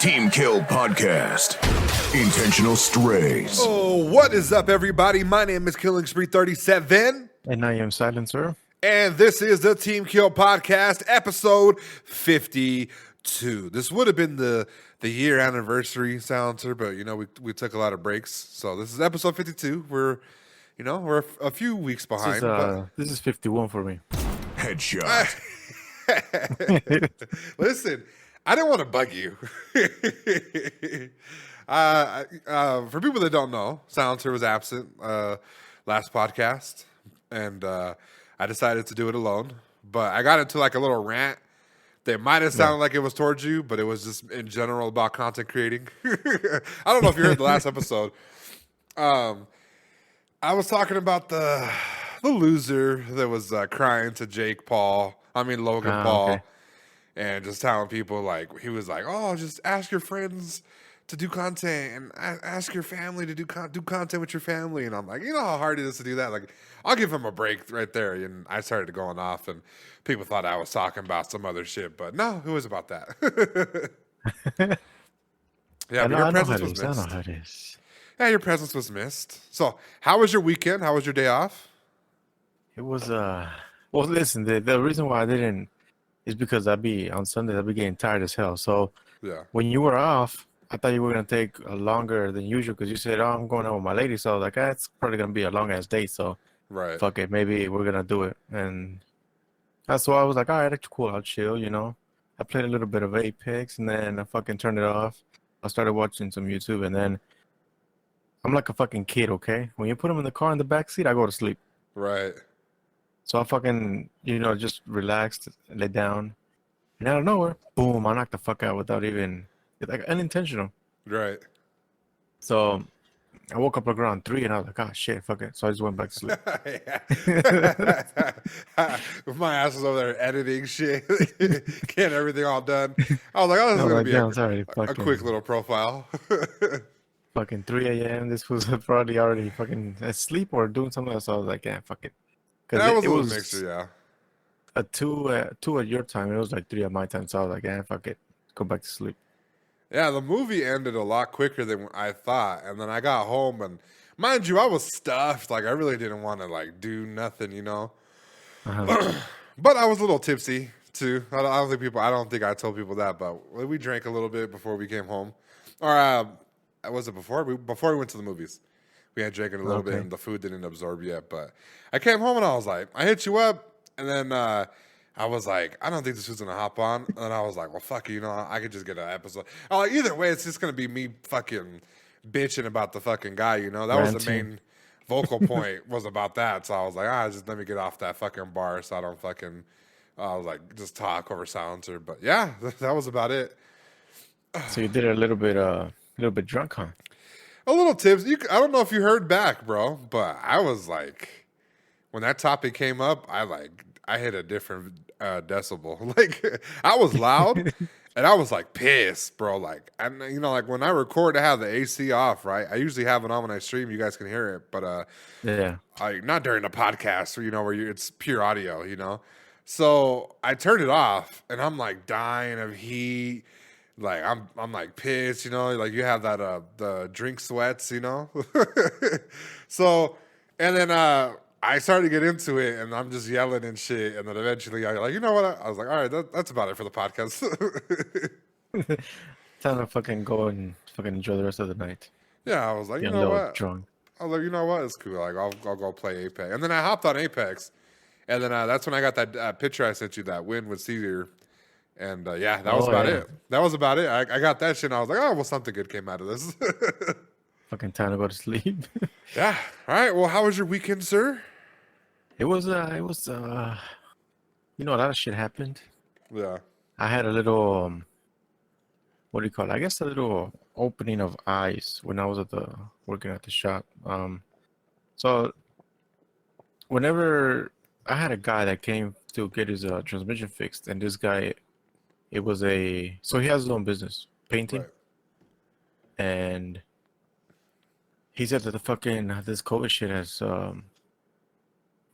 Team Kill Podcast. Intentional Strays. Oh, what is up, everybody? My name is Killing Spree 37. And I am Silencer. And this is the Team Kill Podcast, episode 52. This would have been the year anniversary, Silencer, but, you know, we took a lot of breaks. So this is episode 52. We're a few weeks behind. This is 51 for me. Headshot. Listen, I didn't want to bug you. For people that don't know, Silencer was absent last podcast, and I decided to do it alone. But I got into like a little rant that might have sounded like it was towards you, but it was just in general about content creating. I don't know if you heard the last episode. I was talking about the loser that was crying to Logan Paul. Okay. And just telling people, like, he was like, oh, just ask your friends to do content and ask your family to do content with your family. And I'm like, you know how hard it is to do that? Like, I'll give him a break right there. And I started going off, and people thought I was talking about some other shit. But no, it was about that. Yeah, but your presence was missed. I know how it is. Yeah, your presence was missed. So how was your weekend? How was your day off? It was, well, listen, the reason why I didn't is because on Sundays, I'd be getting tired as hell. So Yeah. when you were off, I thought you were going to take longer than usual because you said, oh, I'm going out with my lady. So I was like, it's probably going to be a long-ass date. So Right. fuck it, maybe we're going to do it. And that's why I was like, all right, that's cool. I'll chill, you know. I played a little bit of Apex, and then I fucking turned it off. I started watching some YouTube, and then I'm like a fucking kid, okay? When you put them in the car in the back seat, I go to sleep. Right. So I fucking, just relaxed, lay down, and out of nowhere, boom, I knocked the fuck out without even, like, unintentional. Right. So I woke up like around 3, and I was like, oh, shit, fuck it. So I just went back to sleep. My ass was over there editing shit, getting everything all done. I was like, oh, this is going to be a quick little profile. Fucking 3 a.m. This was probably already fucking asleep or doing something else. So I was like, yeah, fuck it. That was a little mixture, yeah. A 2 at your time. It was like 3 at my time. So I was like, yeah, fuck it. Go back to sleep. Yeah, the movie ended a lot quicker than I thought. And then I got home, and mind you, I was stuffed. Like, I really didn't want to, like, do nothing, you know? Uh-huh. But I was a little tipsy, too. I don't think I told people that, but we drank a little bit before we came home. Or, was it before? Before we went to the movies. We had drinking a little bit, and the food didn't absorb yet. But I came home, and I was like, I hit you up. And then I was like, I don't think this was going to hop on. And then I was like, well, fuck it, I could just get an episode. Oh, like, either way, it's just going to be me fucking bitching about the fucking guy, That was the main vocal point was about that. So I was like, just let me get off that fucking bar so I don't fucking, just talk over silencer. But yeah, that was about it. So you did it a little bit drunk, huh? A little tips. I don't know if you heard back, bro, but I was like, when that topic came up, I hit a different decibel. Like, I was loud, and I was like pissed, bro. Like, and like when I record, I have the AC off, right? I usually have it on when I stream. You guys can hear it, but yeah, not during the podcast, where it's pure audio, So I turned it off, and I'm like dying of heat. Like, I'm like pissed, like you have that the drink sweats, So, and then I started to get into it, and I'm just yelling and shit, and then eventually I like, you know what? I was like, all right, that's about it for the podcast. Time to fucking go and fucking enjoy the rest of the night. Yeah, I was like, Get you know what? Drunk. I was like, you know what? It's cool. Like, I'll go play Apex, and then I hopped on Apex, and then that's when I got that picture I sent you, that win with Caesar. And that was about it. That was about it. I got that shit, and I was like, oh, well, something good came out of this. Fucking time to go to sleep. Yeah. All right. Well, how was your weekend, sir? It was a lot of shit happened. Yeah. I had a little, what do you call it? I guess a little opening of eyes when I was working at the shop. So whenever I had a guy that came to get his transmission fixed, and this guy, so he has his own business, painting. Right. And he said that this COVID shit has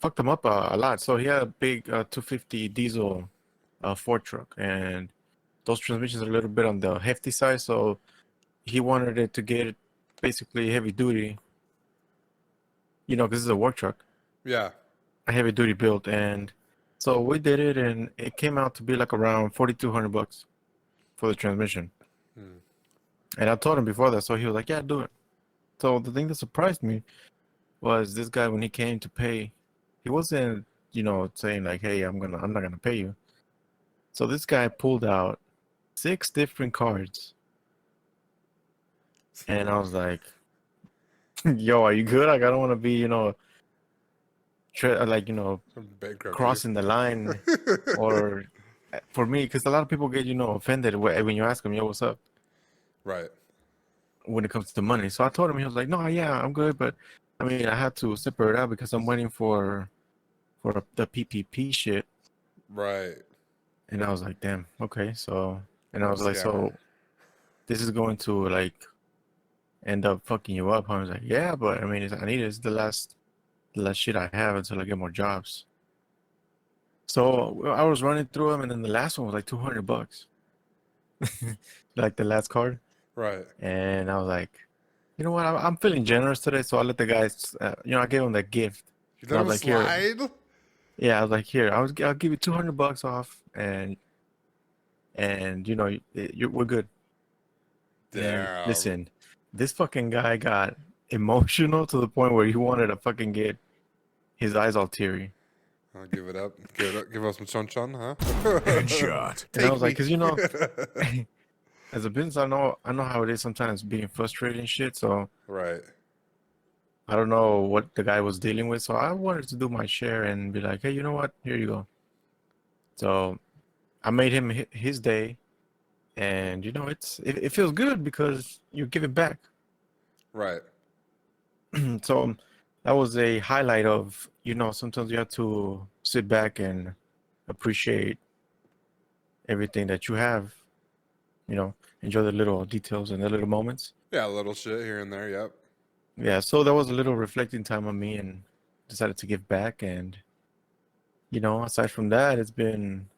fucked him up a lot. So he had a big 250 diesel Ford truck, and those transmissions are a little bit on the hefty side, so he wanted it to get basically heavy duty. You know, because it's a work truck, Yeah. a heavy duty build, and so we did it, and it came out to be like around $4,200 for the transmission. And I told him before that, so he was like, "Yeah, do it." So the thing that surprised me was this guy, when he came to pay, he wasn't, you know, saying like, "Hey, I'm not gonna pay you." So this guy pulled out 6 different cards, and I was like, "Yo, are you good? Like, I don't want to be, you know, like, you know, Bankrupt crossing the line, or for me, because a lot of people get, you know, offended when you ask them, "Yo, what's up?" Right. when it comes to money. So I told him, he was like, "No, yeah, I'm good, but I mean, I had to separate out because I'm waiting for the PPP shit." Right. And I was like, "Damn, okay." So, and I What a was like, scammer. "So this is going to like end up fucking you up?" I was like, "Yeah, but I mean, I need it's the last shit I have until I get more jobs." So I was running through them, and then the last one was like $200, like the last card. Right. And I was like, "You know what? I'm feeling generous today, so I let the guys, you know, I gave them that gift." You And I let was him like, "Here, slide? yeah," I was like, "Here, I'll give you $200 off, and you know, we're good." And Damn. listen, this fucking guy got emotional to the point where he wanted to fucking get his eyes all teary. I'll give it up. Give it up. Give us some chon chon, huh? Headshot. And I Take was like, me. "Cause you know, as a business, I know how it is sometimes being frustrated and shit. So Right. I don't know what the guy was dealing with. So I wanted to do my share and be like, hey, you know what? Here you go." So I made him his day, and you know, it feels good because you give it back. Right. So that was a highlight of, you know, sometimes you have to sit back and appreciate everything that you have, you know, enjoy the little details and the little moments. Yeah, a little shit here and there. Yep. Yeah, so that was a little reflecting time on me, and decided to give back. And, you know, aside from that, it's been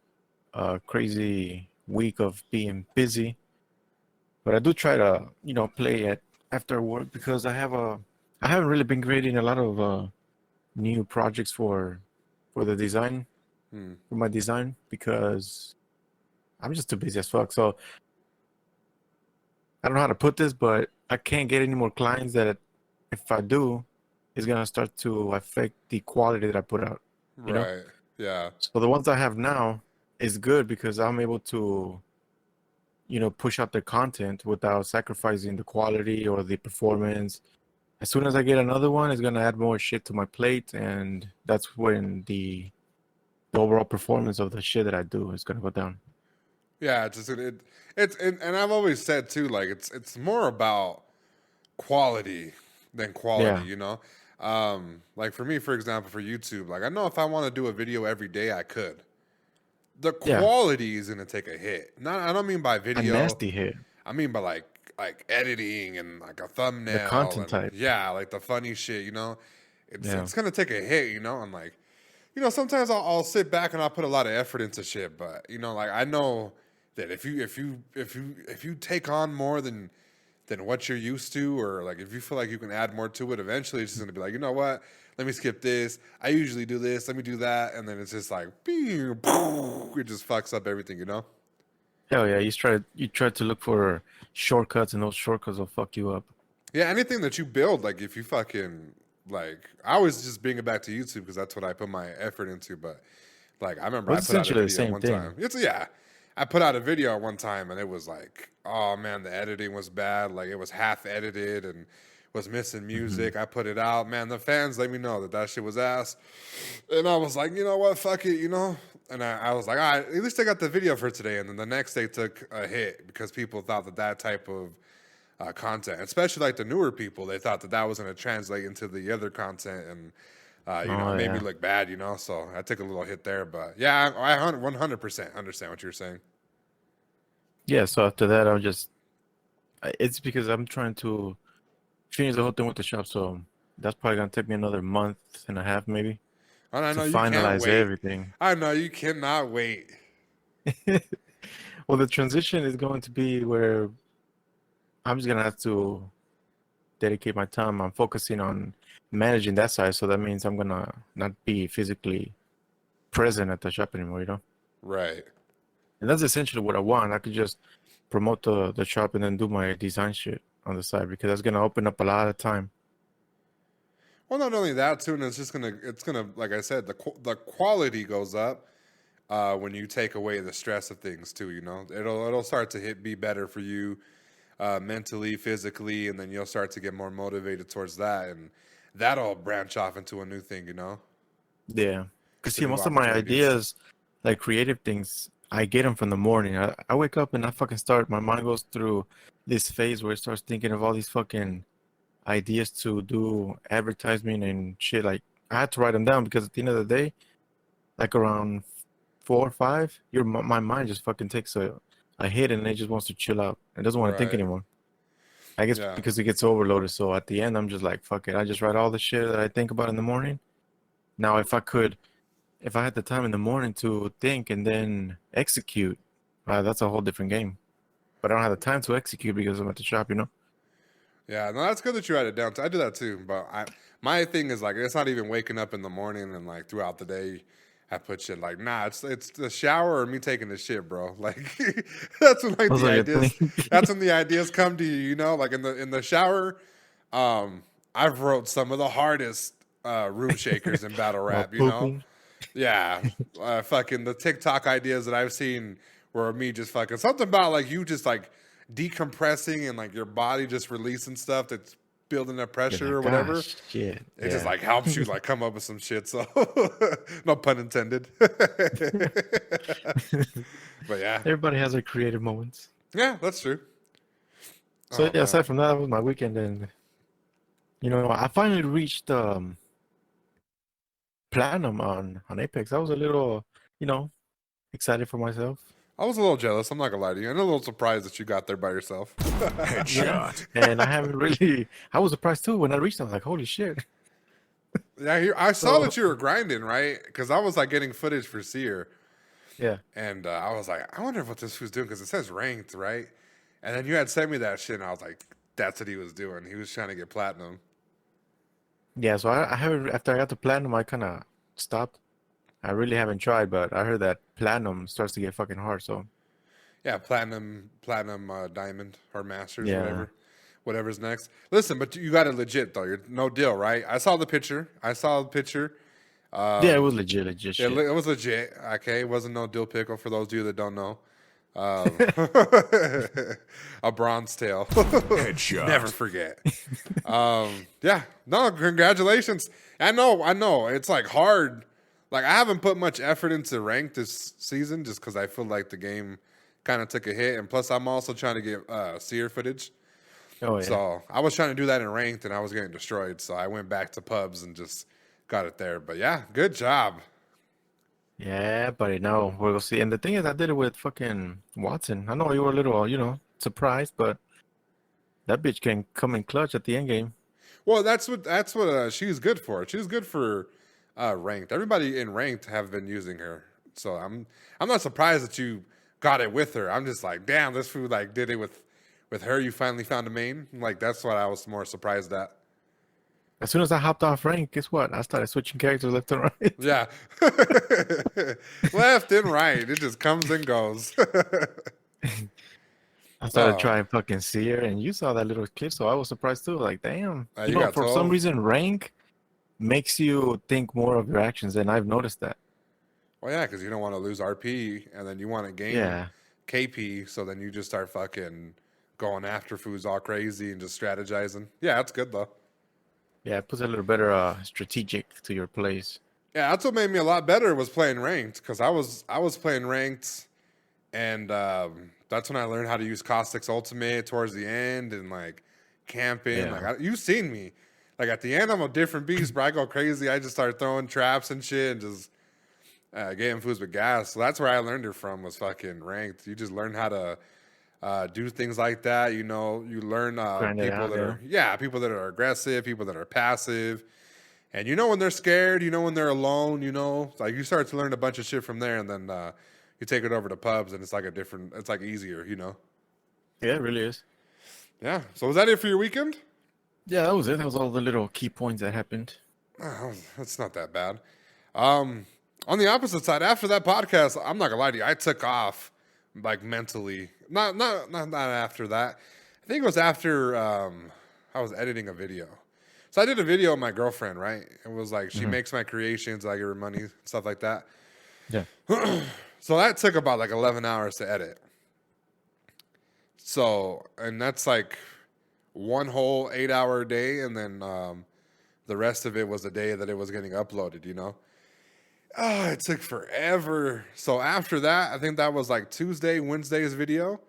a crazy week of being busy. But I do try to, you know, play at after work because I haven't really been creating a lot of new projects for the design, Hmm. for my design, because I'm just too busy as fuck. So I don't know how to put this, but I can't get any more clients that if I do, it's gonna start to affect the quality that I put out, you know? Right. Yeah. So the ones I have now is good because I'm able to, you know, push out the content without sacrificing the quality or the performance. As soon as I get another one, it's gonna add more shit to my plate, and that's when the overall performance of the shit that I do is gonna go down. Yeah. And I've always said too, like it's more about quality than quality. Yeah, You know. Like for me, for example, for YouTube, like I know if I want to do a video every day, I could. The yeah, quality is gonna take a hit. Not, I don't mean by a video. nasty hit. I mean by like editing and like a The thumbnail content and type. yeah, like the funny shit. Yeah, It's gonna take a hit. And like sometimes I'll sit back and I'll put a lot of effort into shit, but like I know that if you take on more than what you're used to, or like if you feel like you can add more to it, eventually it's just gonna be like, you know what? Let me skip this. I usually do this. Let me do that, and then it's just like, it just fucks up everything. hell yeah. You try to look for shortcuts, and those shortcuts will fuck you up. Yeah, anything that you build, like if you fucking like, I always just bring it back to YouTube because that's what I put my effort into. But like, I remember Well, I it's put out a essentially the video same one thing. time. I put out a video one time and it was like, oh man, the editing was bad. Like it was half edited and was missing Hmm. music. I put it out, man. The fans let me know that shit was ass, and I was like, you know what, fuck it. And I was like, all right, at least I got the video for today. And then the next day took a hit because people thought that type of content, especially like the newer people, they thought that was going to translate into the other content, and it Oh made me yeah. look bad. So I took a little hit there, but yeah, I 100% understand what you're saying. Yeah, so after that, it's because I'm trying to finish the whole thing with the shop. So that's probably gonna take me another month and a half, maybe, And I to know you can't finalize wait. everything. I know you cannot wait. Well, the transition is going to be where I'm just gonna have to dedicate my time on focusing on managing that side. So that means I'm gonna not be physically present at the shop anymore, you know? Right. And that's essentially what I want. I could just promote the shop and then do my design shit on the side because that's gonna open up a lot of time. Well, not only that too, and it's gonna like I said, the quality goes up when you take away the stress of things too. You know, it'll start to be better for you mentally, physically, and then you'll start to get more motivated towards that, and that'll branch off into a new thing. You know. Yeah. Because Some see, new most of my opportunities. ideas, like creative things, I get them from the morning. I wake up and I fucking start, my mind goes through this phase where it starts thinking of all these fucking ideas to do advertisement and shit. Like, I had to write them down because at the end of the day, like around 4 or 5, my mind just fucking takes a hit and it just wants to chill out. It doesn't want to think Right. anymore. I guess Yeah. because it gets overloaded. So at the end, I'm just like, fuck it. I just write all the shit that I think about in the morning. Now, if I had the time in the morning to think and then execute, that's a whole different game. But I don't have the time to execute because I'm at the shop, you know? Yeah, no, that's good that you write it down. I do that too, but my thing is like it's not even waking up in the morning and like throughout the day. I put shit like it's the shower or me taking the shit, bro. Like that's when like Those the are your ideas. thing. That's when the ideas come to you. You know, like in the shower. I've wrote some of the hardest room shakers in battle While rap. You know, pooping. yeah, fucking the TikTok ideas that I've seen were me just fucking something about like you just like decompressing and like your body just releasing stuff that's building up You're pressure or like, whatever. gosh, shit. It just Yeah. like helps you like come up with some shit. So no pun intended. But yeah, Everybody has their creative moments. yeah, that's true. So Oh yeah, man, aside from that, that was my weekend, and I finally reached platinum on Apex. I was a little, you know, excited for myself. I was a little jealous. I'm not gonna lie to you. I'm a little surprised that you got there by yourself. Yeah, Headshot. and I haven't really. I was surprised too when I reached. I was like, holy shit. Yeah, I saw So that you were grinding, right? Because I was like getting footage for Seer, yeah. and I was like, I wonder what this fool's doing because it says ranked, right? And then you had sent me that shit, and I was like, that's what he was doing. He was trying to get platinum. Yeah, so I haven't, after I got to platinum, I kind of stopped. I really haven't tried, but I heard that platinum starts to get fucking hard. So Yeah, platinum, diamond or masters, yeah, whatever's next. Listen, but you got it legit though. You're no deal, right? I saw the picture. yeah, it was legit shit. It was legit. Okay, it wasn't no dill pickle for those of you that don't know. Um, a bronze tail. Headshot. Never forget. Yeah, no, congratulations. I know. It's like hard. Like I haven't put much effort into rank this season just because I feel like the game kind of took a hit, and plus I'm also trying to get Seer footage. Oh yeah, So I was trying to do that in ranked, and I was getting destroyed. So I went back to pubs and just got it there. But yeah, good job. yeah, buddy. No, we'll see. And the thing is, I did it with fucking Watson. I know you were a little, surprised, but that bitch can come in clutch at the end game. Well, that's what she's good for. She's good for ranked. Everybody in ranked have been using her, so I'm not surprised that you got it with her. I'm just like, damn, this food like did it with her. You finally found a main. Like that's what I was more surprised at. As soon as I hopped off rank, guess what? I started switching characters left and right. Yeah, left and right, it just comes and goes. I started Oh, trying fucking Seer, and you saw that little clip, so I was surprised too. Like, damn. you got For some 12. reason, rank makes you think more of your actions, and I've noticed that. Well, yeah, because you don't want to lose RP, and then you want to gain Yeah. KP, so then you just start fucking going after foods all crazy and just strategizing. Yeah, that's good though. Yeah, it puts a little better strategic to your plays. Yeah, that's what made me a lot better was playing ranked because I was playing ranked, and that's when I learned how to use Caustic's ultimate towards the end and like camping. Yeah. Like you've seen me, like at the end I'm a different beast, but I go crazy. I just start throwing traps and shit and just getting foods with gas. So that's where I learned it from was fucking ranked. You just learn how to do things like that. You learn Grind it people out, that are people that are aggressive, people that are passive. And when they're scared, when they're alone, like you start to learn a bunch of shit from there, and then you take it over to pubs and it's like it's like easier, you know? Yeah, it really is. Yeah. So was that it for your weekend? Yeah, that was it. That was all the little key points that happened. Oh, that's not that bad. On the opposite side, after that podcast, I'm not gonna lie to you, I took off like mentally. Not after that. I think it was after I was editing a video. So I did a video with my girlfriend, right? It was like she makes my creations, I give her money, stuff like that. Yeah. So that took about like 11 hours to edit. So, and that's like one whole 8-hour day, and then the rest of it was the day that it was getting uploaded, you know? Oh, it took forever. So after that, I think that was like Wednesday's video.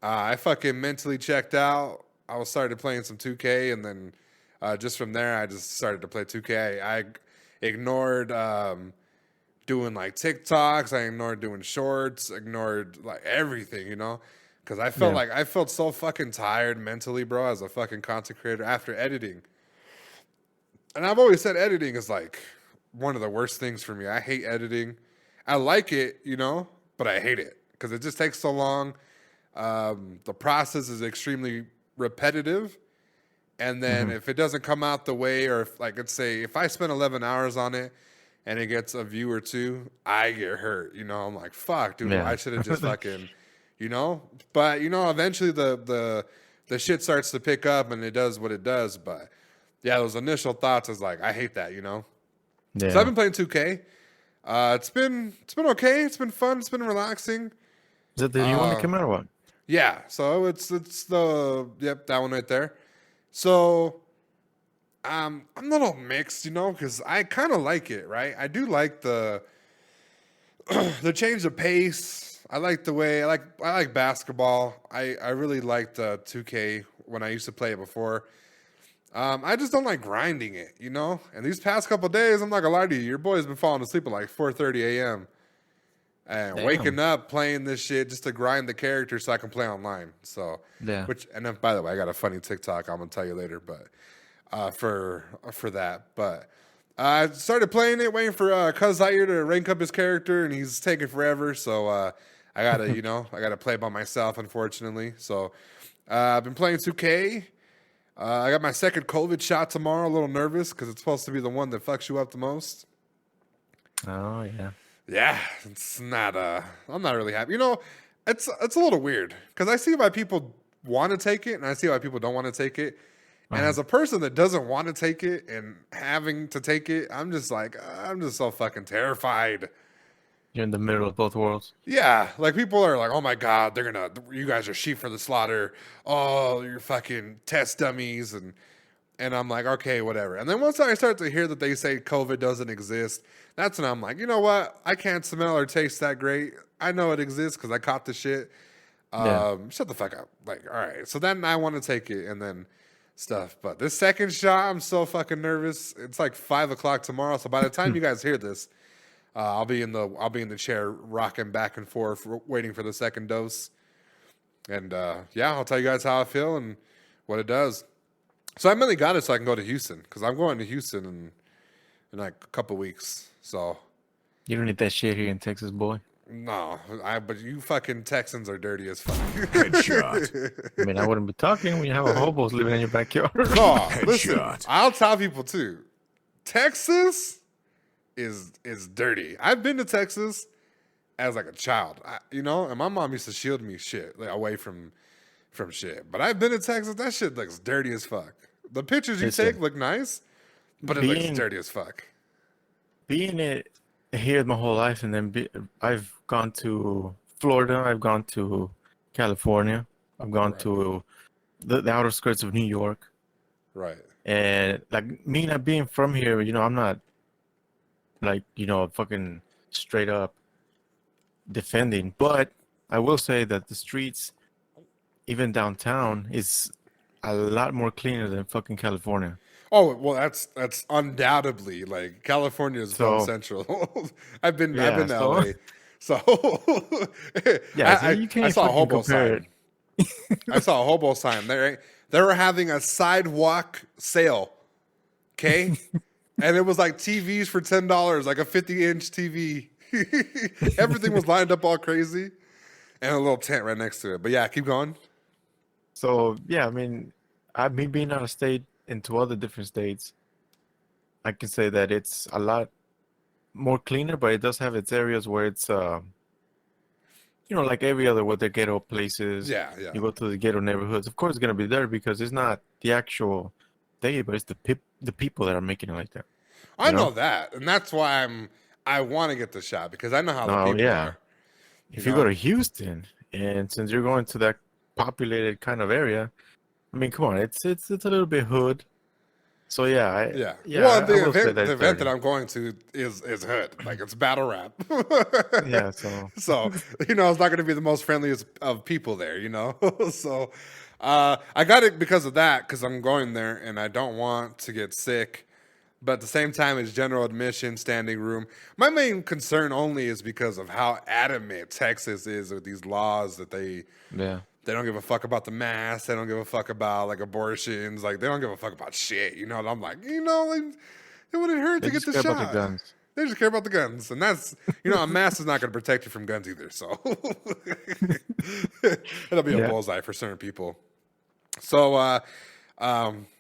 I fucking mentally checked out. I started playing some 2K, and then just from there, I just started to play 2K. I ignored doing like TikToks. I ignored doing shorts. Ignored like everything, you know? Because I felt like I felt so fucking tired mentally, bro, as a fucking content creator after editing. And I've always said editing is like one of the worst things for me. I hate editing. I like it, you know, but I hate it because it just takes so long. The process is extremely repetitive. And then if it doesn't come out the way, or if, like, let's say if I spend 11 hours on it and it gets a view or two, I get hurt. You know, I'm like, fuck, dude, I should have just fucking, you know. But, you know, eventually the shit starts to pick up and it does what it does. But, yeah, those initial thoughts is like, I hate that, you know. Yeah. So I've been playing 2K. It's been okay. It's been fun. It's been relaxing. Is it the new one that came out or what? Yeah. So it's that one right there. So I'm a little mixed, you know, because I kind of like it, right? I do like the change of pace. I like the way I like basketball. I really liked 2K when I used to play it before. I just don't like grinding it, you know? And these past couple of days, I'm not gonna lie to you, your boy's been falling asleep at like 4:30 a.m. and waking up playing this shit just to grind the character so I can play online. So, and then, by the way, I got a funny TikTok I'm gonna tell you later, but for that. But I started playing it, waiting for Cuz Zaire to rank up his character, and he's taking forever. So I gotta, you know, I gotta play by myself, unfortunately. So I've been playing 2K. I got my second COVID shot tomorrow. A little nervous because it's supposed to be the one that fucks you up the most. Oh yeah. Yeah, it's not. I'm not really happy. You know, it's a little weird because I see why people want to take it, and I see why people don't want to take it. And as a person that doesn't want to take it and having to take it, I'm just so fucking terrified. You're in the middle of both worlds. Yeah, like people are like, "Oh my god, you guys are sheep for the slaughter. Oh, you're fucking test dummies," and I'm like, okay, whatever. And then once I start to hear that they say COVID doesn't exist, that's when I'm like, you know what? I can't smell or taste that great. I know it exists because I caught the shit. Shut the fuck up. Like, all right. So then I want to take it and then stuff. But this second shot, I'm so fucking nervous. It's like 5:00 tomorrow. So by the time you guys hear this, I'll be in the chair rocking back and forth, waiting for the second dose. And I'll tell you guys how I feel and what it does. So I mainly got it so I can go to Houston because I'm going to Houston in like a couple weeks. So you don't need that shit here in Texas, boy. No, but you fucking Texans are dirty as fuck. Headshot. I mean, I wouldn't be talking when you have a hobos living in your backyard. No, listen, I'll tell people too. Texas is dirty. I've been to Texas as like a child, and my mom used to shield me shit like, away from shit. But I've been to Texas. That shit looks dirty as fuck. The pictures you take look nice, but it looks dirty as fuck. Being here my whole life, and then I've gone to Florida. I've gone to California. I've gone to the outer skirts of New York. Right. And like me not being from here, I'm not like fucking straight up defending, but I will say that the streets, even downtown, is a lot more cleaner than fucking California. Oh well, that's undoubtedly like California is so central. I've been to LA, so I saw a hobo sign. I saw a hobo sign. They were having a sidewalk sale, okay, and it was like TVs for $10, like a 50-inch TV. Everything was lined up all crazy, and a little tent right next to it. But yeah, keep going. So yeah, I mean, me being out of state into other different states, I can say that it's a lot more cleaner, but it does have its areas where it's like every other with the ghetto places. Yeah, yeah. You go to the ghetto neighborhoods. Of course, it's gonna be there because it's not the actual day, but it's the people that are making it like that. I You know know? that, and that's why I want to get the shot because I know how the Oh people yeah. are. If You you go know? to Houston, and since you're going to that populated kind of area, I mean, come on, it's a little bit hood. So yeah, Yeah. yeah, Well, I will say that the it's event that dirty. I'm going to is hood. Like it's battle rap. Yeah, so So, it's not going to be the most friendliest of people there, So, I got it because of that because I'm going there and I don't want to get sick. But at the same time, it's general admission, standing room. My main concern only is because of how adamant Texas is with these laws that yeah. they don't give a fuck about the mask. They don't give a fuck about like abortions. Like they don't give a fuck about shit. And I'm like, like, it wouldn't hurt They to get just the care about the shot. guns. They just care about the guns, and that's a mask is not going to protect you from guns either. So it'll be a Yeah. bullseye for certain people. So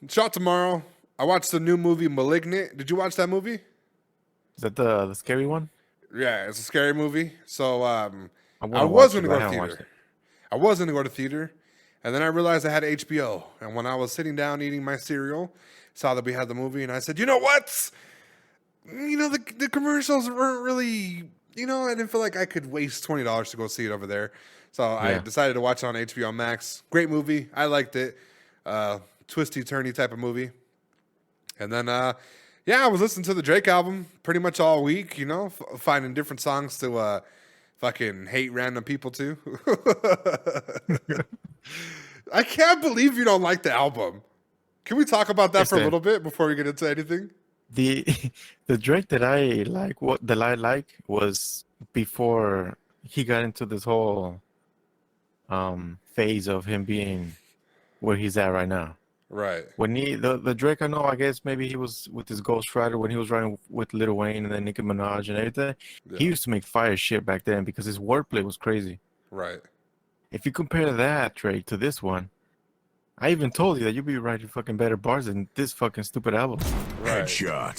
shot tomorrow. I watched the new movie Malignant. Did you watch that movie? Is that the scary one? Yeah, it's a scary movie. So I I want to was watch going it, to but go I to haven't watched theater. it. I was going to go to theater, and then I realized I had HBO. And when I was sitting down eating my cereal, saw that we had the movie, and I said, you know what? The commercials weren't really, I didn't feel like I could waste $20 to go see it over there. So I Yeah. decided to watch it on HBO Max. Great movie. I liked it. Twisty, turny type of movie. And then, I was listening to the Drake album pretty much all week, finding different songs to fucking hate random people to. I can't believe you don't like the album. Can we talk about that for a Listen, little bit before we get into anything? the the Drake that I like, what that I like was before he got into this whole phase of him being where he's at right now. Right. When the Drake I know, I guess maybe he was with his Ghost Rider when he was riding with Lil Wayne and then Nicki Minaj and everything. He Yeah. used to make fire shit back then because his wordplay was crazy. Right. If you compare that Drake to this one, I even told you that you'd be writing fucking better bars than this fucking stupid album. Right. Headshot.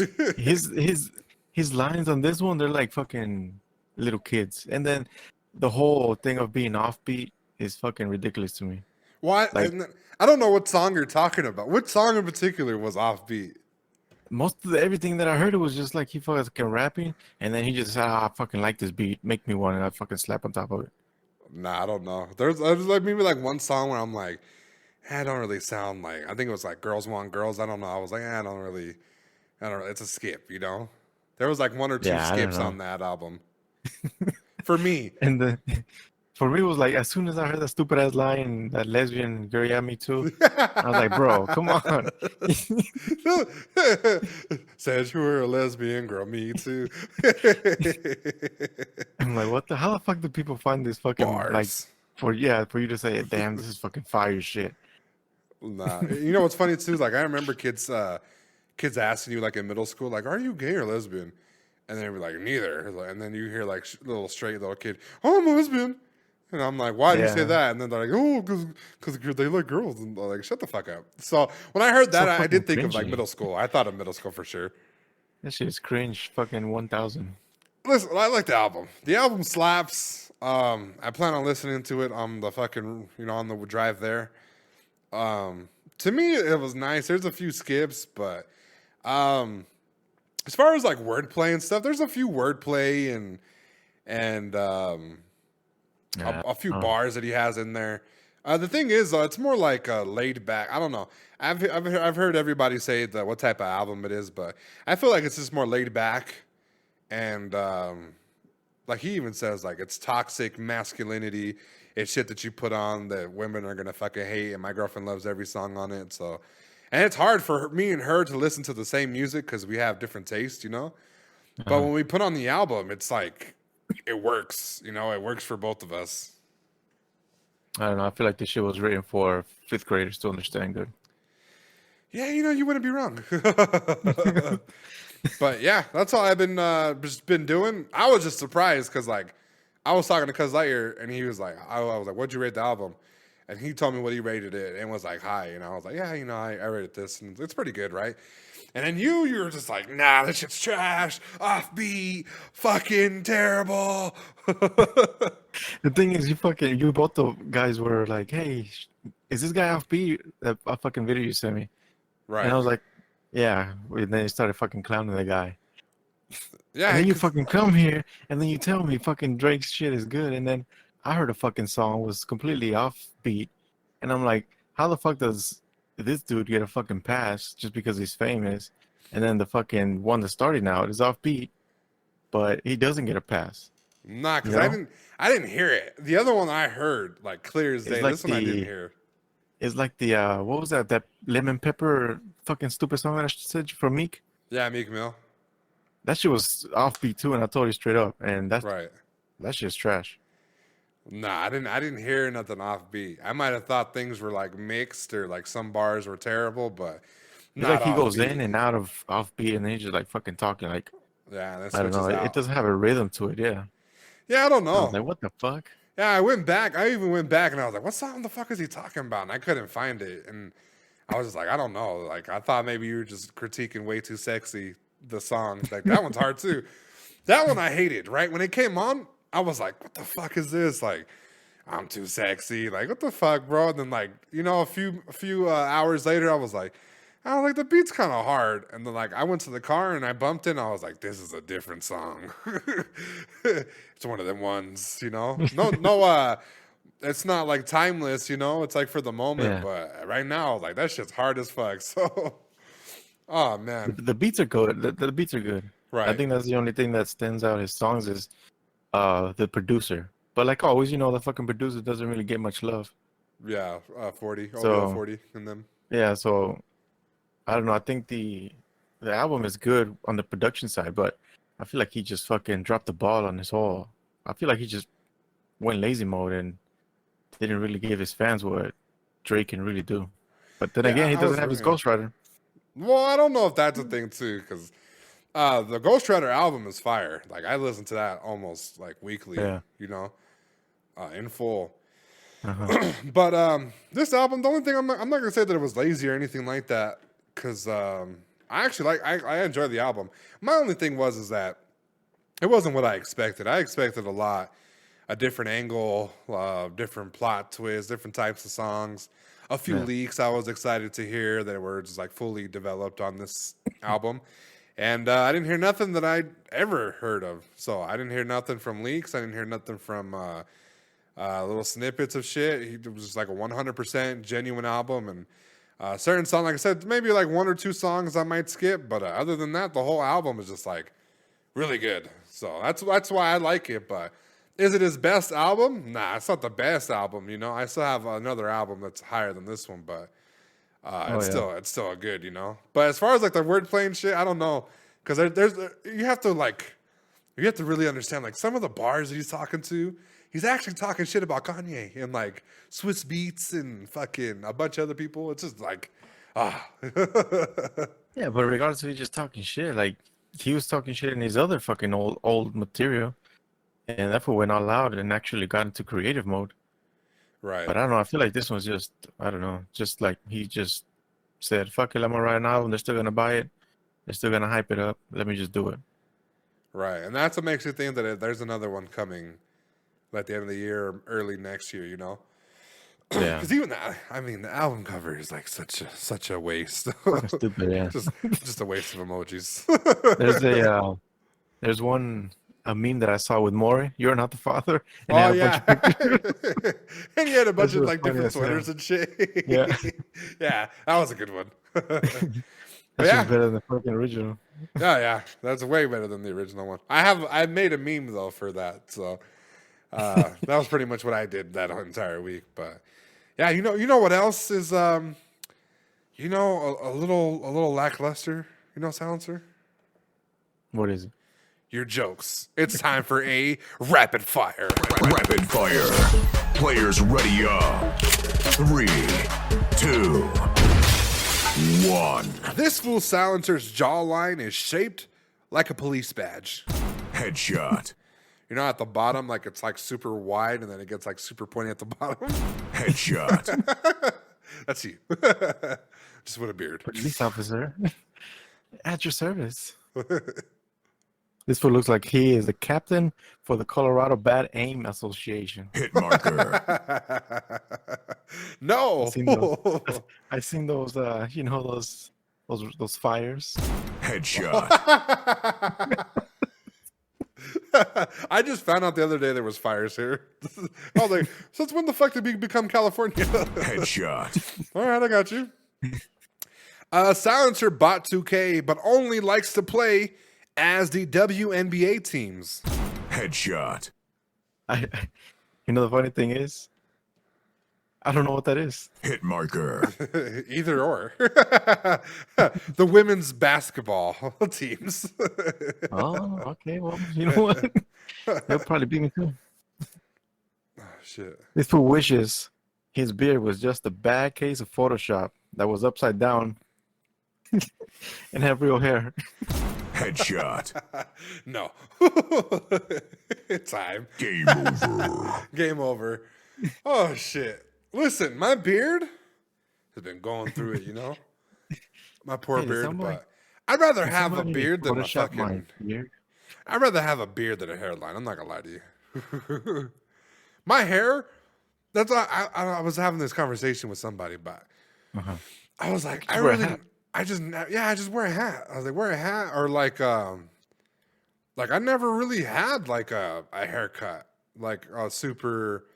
His lines on this one, they're like fucking little kids. And then the whole thing of being offbeat is fucking ridiculous to me. Why? Like- And I don't know what song you're talking about. Which song in particular was offbeat? Most of everything that I heard, it was just like he fucking rapping, and then he just said, I fucking like this beat, make me one, and I fucking slap on top of it. Nah, I don't know. There's like maybe like one song where I'm like, I don't really sound like. I think it was like Girls Want Girls. I don't know. I was like, I don't know. It's a skip, There was like one or two Yeah, I don't skips know. on that album. For me. And for me, it was like, as soon as I heard that stupid ass line, that lesbian girl, yeah, me too, I was like, bro, come on. Said you were a lesbian girl, me too. I'm like, what how the fuck do people find this fucking, like, Bars. for you to say, damn, this is fucking fire shit. Nah, you know what's funny too? Like I remember kids asking you like in middle school, like, "Are you gay or lesbian?" And they'd be like, "Neither." And then you hear like little straight little kid, "Oh, I'm a lesbian," and I'm like, "Why do you say Yeah. that?" And then they're like, "Oh, because they like girls," and I'm like, "Shut the fuck up." So when I heard that, So I did fucking think of like cringy. middle school. I thought of middle school for sure. That shit is cringe, fucking 1,000. Listen, I like the album. The album slaps. I plan on listening to it on the fucking on the drive there. To me, it was nice. There's a few skips, but as far as like wordplay and stuff, there's a few wordplay and a few bars that he has in there. The thing is, it's more like laid back. I don't know. I've heard everybody say what type of album it is, but I feel like it's just more laid back, and like he even says, like it's toxic masculinity. It's shit that you put on that women are gonna fucking hate, and my girlfriend loves every song on it. So, and it's hard for me and her to listen to the same music because we have different tastes, But when we put on the album, it's like it works, It works for both of us. I don't know. I feel like this shit was written for fifth graders to understand good. Yeah, you wouldn't be wrong. But yeah, that's all I've been just been doing. I was just surprised because like I was talking to Cuz Lightyear and he was like, I was like, what'd you rate the album? And he told me what he rated it and was like high. And I was like, yeah, I rated this and it's pretty good, right? And then you were just like, nah, this shit's trash, offbeat, fucking terrible. The thing is, you both the guys were like, hey, is this guy offbeat? That fucking video you sent me. Right. And I was like, yeah. And then you started fucking clowning the guy. Yeah. And then you fucking come here, and then you tell me fucking Drake's shit is good. And then I heard a fucking song was completely offbeat. And I'm like, how the fuck does this dude get a fucking pass just because he's famous? And then the fucking one that started now is offbeat, but he doesn't get a pass. Nah, because I didn't hear it. The other one I heard, like clear as day. Like This one I didn't hear. It's like the what was that lemon pepper fucking stupid song that I said from Meek? Yeah, Meek Mill. That shit was offbeat too, and I told you straight up, and that's Right. that shit's trash. Nah, I didn't hear nothing offbeat. I might have thought things were like mixed or like some bars were terrible, but It's not like he goes offbeat. in and out of offbeat, and then he's just like fucking talking like Yeah, that I don't know. switches out. It doesn't have a rhythm to it. Yeah. Yeah, I don't I know. was like, what the fuck? Yeah, I went back. I even went back and I was like, what song the fuck is he talking about? And I couldn't find it. And I was just like, I don't know. Like, I thought maybe you were just critiquing Way Too Sexy, the song. Like, that one's hard too. That one I hated, right? When it came on, I was like, what the fuck is this? Like, I'm too sexy. Like, what the fuck, bro? And then, like, a few hours later, I was like, the beat's kind of hard. And then, like, I went to the car and I bumped it and I was like, this is a different song. It's one of them ones, No, it's not like timeless, It's like for the moment. Yeah. But right now, like, that shit's hard as fuck. So, oh, man. The beats are good. The beats are good. Right. I think that's the only thing that stands out his songs is the producer. But like always, the fucking producer doesn't really get much love. Yeah, 40. So- 40 and them. Yeah, so I don't know. I think the album is good on the production side, but I feel like he just fucking dropped the ball on his whole. I feel like he just went lazy mode and didn't really give his fans what Drake can really do. But then Yeah, again, he I was doesn't have his thinking- ghostwriter. Well, I don't know if that's a thing too, because the Ghost Rider album is fire. Like I listen to that almost like weekly, Yeah. In full. Uh-huh. But this album, the only thing I'm not gonna say that it was lazy or anything like that, because I actually I enjoy the album. My only thing is that it wasn't what I expected. I expected a different angle, different plot twists, different types of songs. A few Yeah. leaks I was excited to hear that were just like fully developed on this album. And I didn't hear nothing that I'd ever heard of. So I didn't hear nothing from leaks. I didn't hear nothing from little snippets of shit. It was just like a 100% genuine album. And certain songs, like I said, maybe like one or two songs I might skip. But other than that, the whole album is just like really good. So that's why I like it. But is it his best album? Nah, it's not the best album. I still have another album that's higher than this one, but it's still a good. But as far as like the wordplay and shit, I don't know, because you have to really understand like some of the bars that he's talking to. He's actually talking shit about Kanye and like Swiss Beats and fucking a bunch of other people. It's just like Yeah, but regardless of he just talking shit, like he was talking shit in his other fucking old material, and that fool went all out and actually got into creative mode. right. But I don't know. I feel like this one's just I don't know, just like he just said, "Fuck it, I'm gonna write an album. They're still gonna buy it. They're still gonna hype it up. Let me just do it." Right, and that's what makes you think that there's another one coming at the end of the year or early next year, Yeah. Because even that, I mean, the album cover is like such a waste. Stupid, yeah. just a waste of emojis. There's a meme that I saw with Maury. You're not the father. And Oh they have a bunch yeah, of and he had a bunch That of was like funny different as hell. sweaters and shit. Yeah. Yeah, that was a good one. That's yeah. just better than the fucking original. Yeah, that's way better than the original one. I made a meme though for that, so that was pretty much what I did that entire week. But yeah, you know what else is a little lackluster, Silencer? What is it? Your jokes. It's time for a rapid fire. Rapid fire. Players ready up. 3, 2, 1. This fool silencer's jawline is shaped like a police badge. Headshot. You know, at the bottom, like it's like super wide, and then it gets like super pointy at the bottom. Headshot. That's you. Just with a beard. Police officer. At your service. This fool looks like he is the captain for the Colorado Bad Aim Association. Hit marker. No. I seen those you know, those fires. Headshot. I just found out the other day there was fires here. I was like, since when the fuck did we become California? Headshot. All right, I got you. Silencer bought 2K, but only likes to play as the WNBA teams. Headshot. You know, the funny thing is, I don't know what that is. Hit marker. Either or. The women's basketball teams. Oh, okay. Well, you know what? They'll probably beat me too. Oh, shit. This fool wishes his beard was just a bad case of Photoshop that was upside down and have real hair. Headshot. No. It's time. Game over. Game over. Oh, shit. Listen, my beard has been going through it, you know? My poor Hey, beard. But I'd rather have a somebody beard than a Photoshop my fucking... beard? I'd rather have a beard than a hairline. I'm not going to lie to you. My hair, that's why I was having this conversation with somebody, but I was like, Just wear a hat. I just wear a hat. I was like, wear a hat, or like I never really had like a haircut, like a super,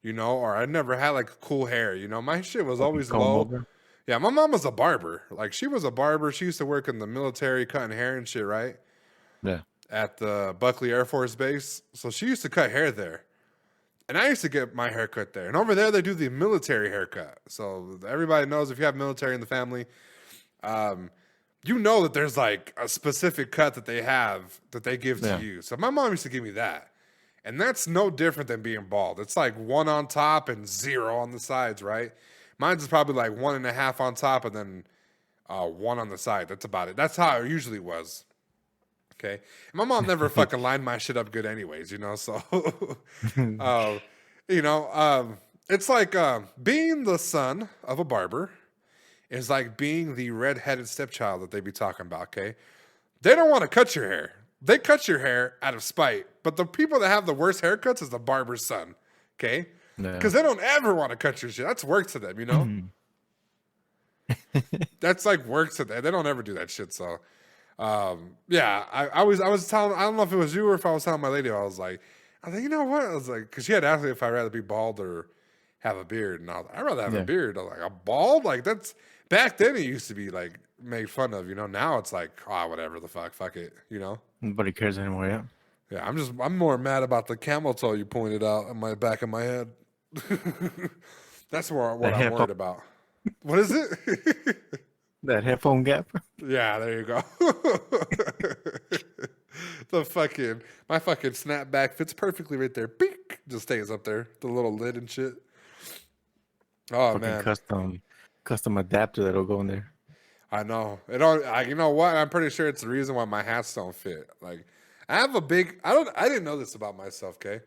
you know, or I never had like cool hair, you know. My shit was always Comb low. over? Yeah, my mom was a barber. Like she was a barber. She used to work in the military cutting hair and shit, right? Yeah. At the Buckley Air Force Base. So she used to cut hair there. And I used to get my hair cut there. And over there, they do the military haircut. So everybody knows if you have military in the family, you know that there's like a specific cut that they have that they give to you. So my mom used to give me that. And that's no different than being bald. It's like 1 on top and 0 on the sides, right? Mine's is probably like 1.5 on top and then 1 on the side. That's about it. That's how it usually was. Okay. And my mom never fucking lined my shit up good anyways, you know? So, you know, it's like being the son of a barber is like being the redheaded stepchild that they be talking about, okay? They don't want to cut your hair. They cut your hair out of spite. But the people that have the worst haircuts is the barber's son, okay? Because they don't ever want to cut your shit. That's work to them, you know? That's like work to them. They don't ever do that shit, so... yeah, I was telling, I don't know if it was you or if I was telling my lady, I was like, you know what? I was like, because she had asked me if I'd rather be bald or have a beard. And I was like, I'd rather have a beard. I was like, a bald? Like, that's, back then it used to be like made fun of, you know? Now it's like, whatever the fuck it, you know? Nobody cares anymore, yeah. Yeah, I'm more mad about the camel toe you pointed out in my back of my head. That's what I'm worried about. What is it? That headphone gap. Yeah, there you go. My fucking snapback fits perfectly right there. Beak, just stays up there. The little lid and shit. Oh Fucking man, custom adapter that'll go in there. I know. You know what? I'm pretty sure it's the reason why my hats don't fit. Like, I have a big. I didn't know this about myself. Okay,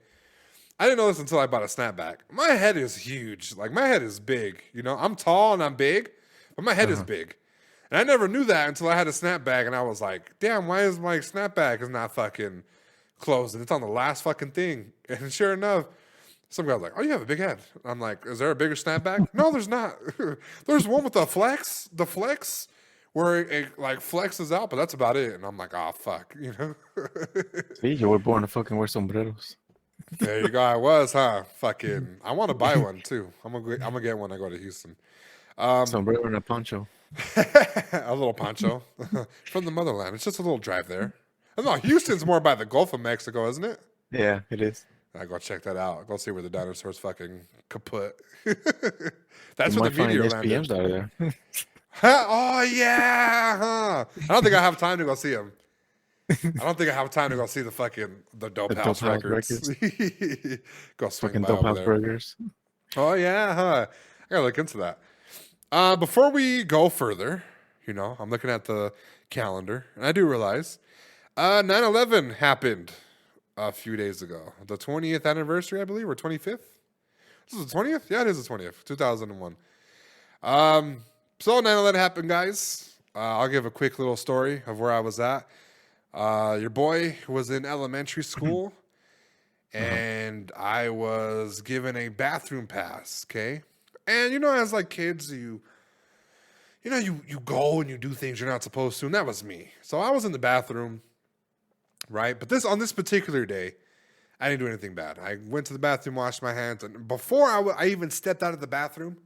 I didn't know this until I bought a snapback. My head is huge. Like my head is big. You know, I'm tall and I'm big, but my head is big. And I never knew that until I had a snapback, and I was like, damn, why is my snapback is not fucking closed? And it's on the last fucking thing. And sure enough, some guy's like, oh, you have a big head. I'm like, is there a bigger snapback? No, there's not. There's one with the flex, where it like flexes out, but that's about it. And I'm like, oh, fuck, you know? See, you were born to fucking wear sombreros. There you go. I was, huh? Fucking, I want to buy one, too. I'm gonna get one when I go to Houston. Sombrero and a poncho. A little poncho from the motherland. It's just a little drive there. I don't know. Houston's more by the Gulf of Mexico, isn't it? Yeah, it is. I go check that out. Go see where the dinosaurs fucking kaput. That's You where might the meteor find SPMs landed. out of there. Huh? Oh yeah. Huh? I don't think I have time to go see them. I don't think I have time to go see the Dope House Dope House records. Go swing Fucking by Dope over House there. burgers. Oh yeah, huh? I gotta look into that. Before we go further, You know, I'm looking at the calendar, and I do realize 9/11 happened a few days ago. The 20th anniversary, I believe, or 25th. This is the 20th? Yeah, it is the 20th, 2001. So 9/11 happened, guys. I'll give a quick little story of where I was at. Your boy was in elementary school, and I was given a bathroom pass, okay? And, you know, as like kids, you go and you do things you're not supposed to, and that was me. So I was in the bathroom, right? But on this particular day, I didn't do anything bad. I went to the bathroom, washed my hands, and before I even stepped out of the bathroom,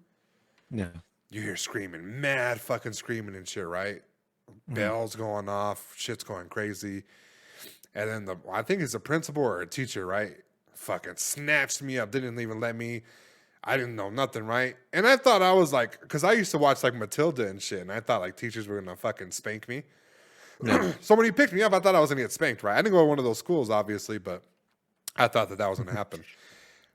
Yeah. you hear screaming, mad fucking screaming and shit, right? Bells going off, shit's going crazy. And then I think it's a principal or a teacher, right? Fucking snatched me up, didn't even let me. I didn't know nothing, right? And I thought I was like, because I used to watch like Matilda and shit, and I thought like teachers were gonna fucking spank me. Yeah. So when he picked me up, I thought I was gonna get spanked, right? I didn't go to one of those schools, obviously, but I thought that was gonna happen.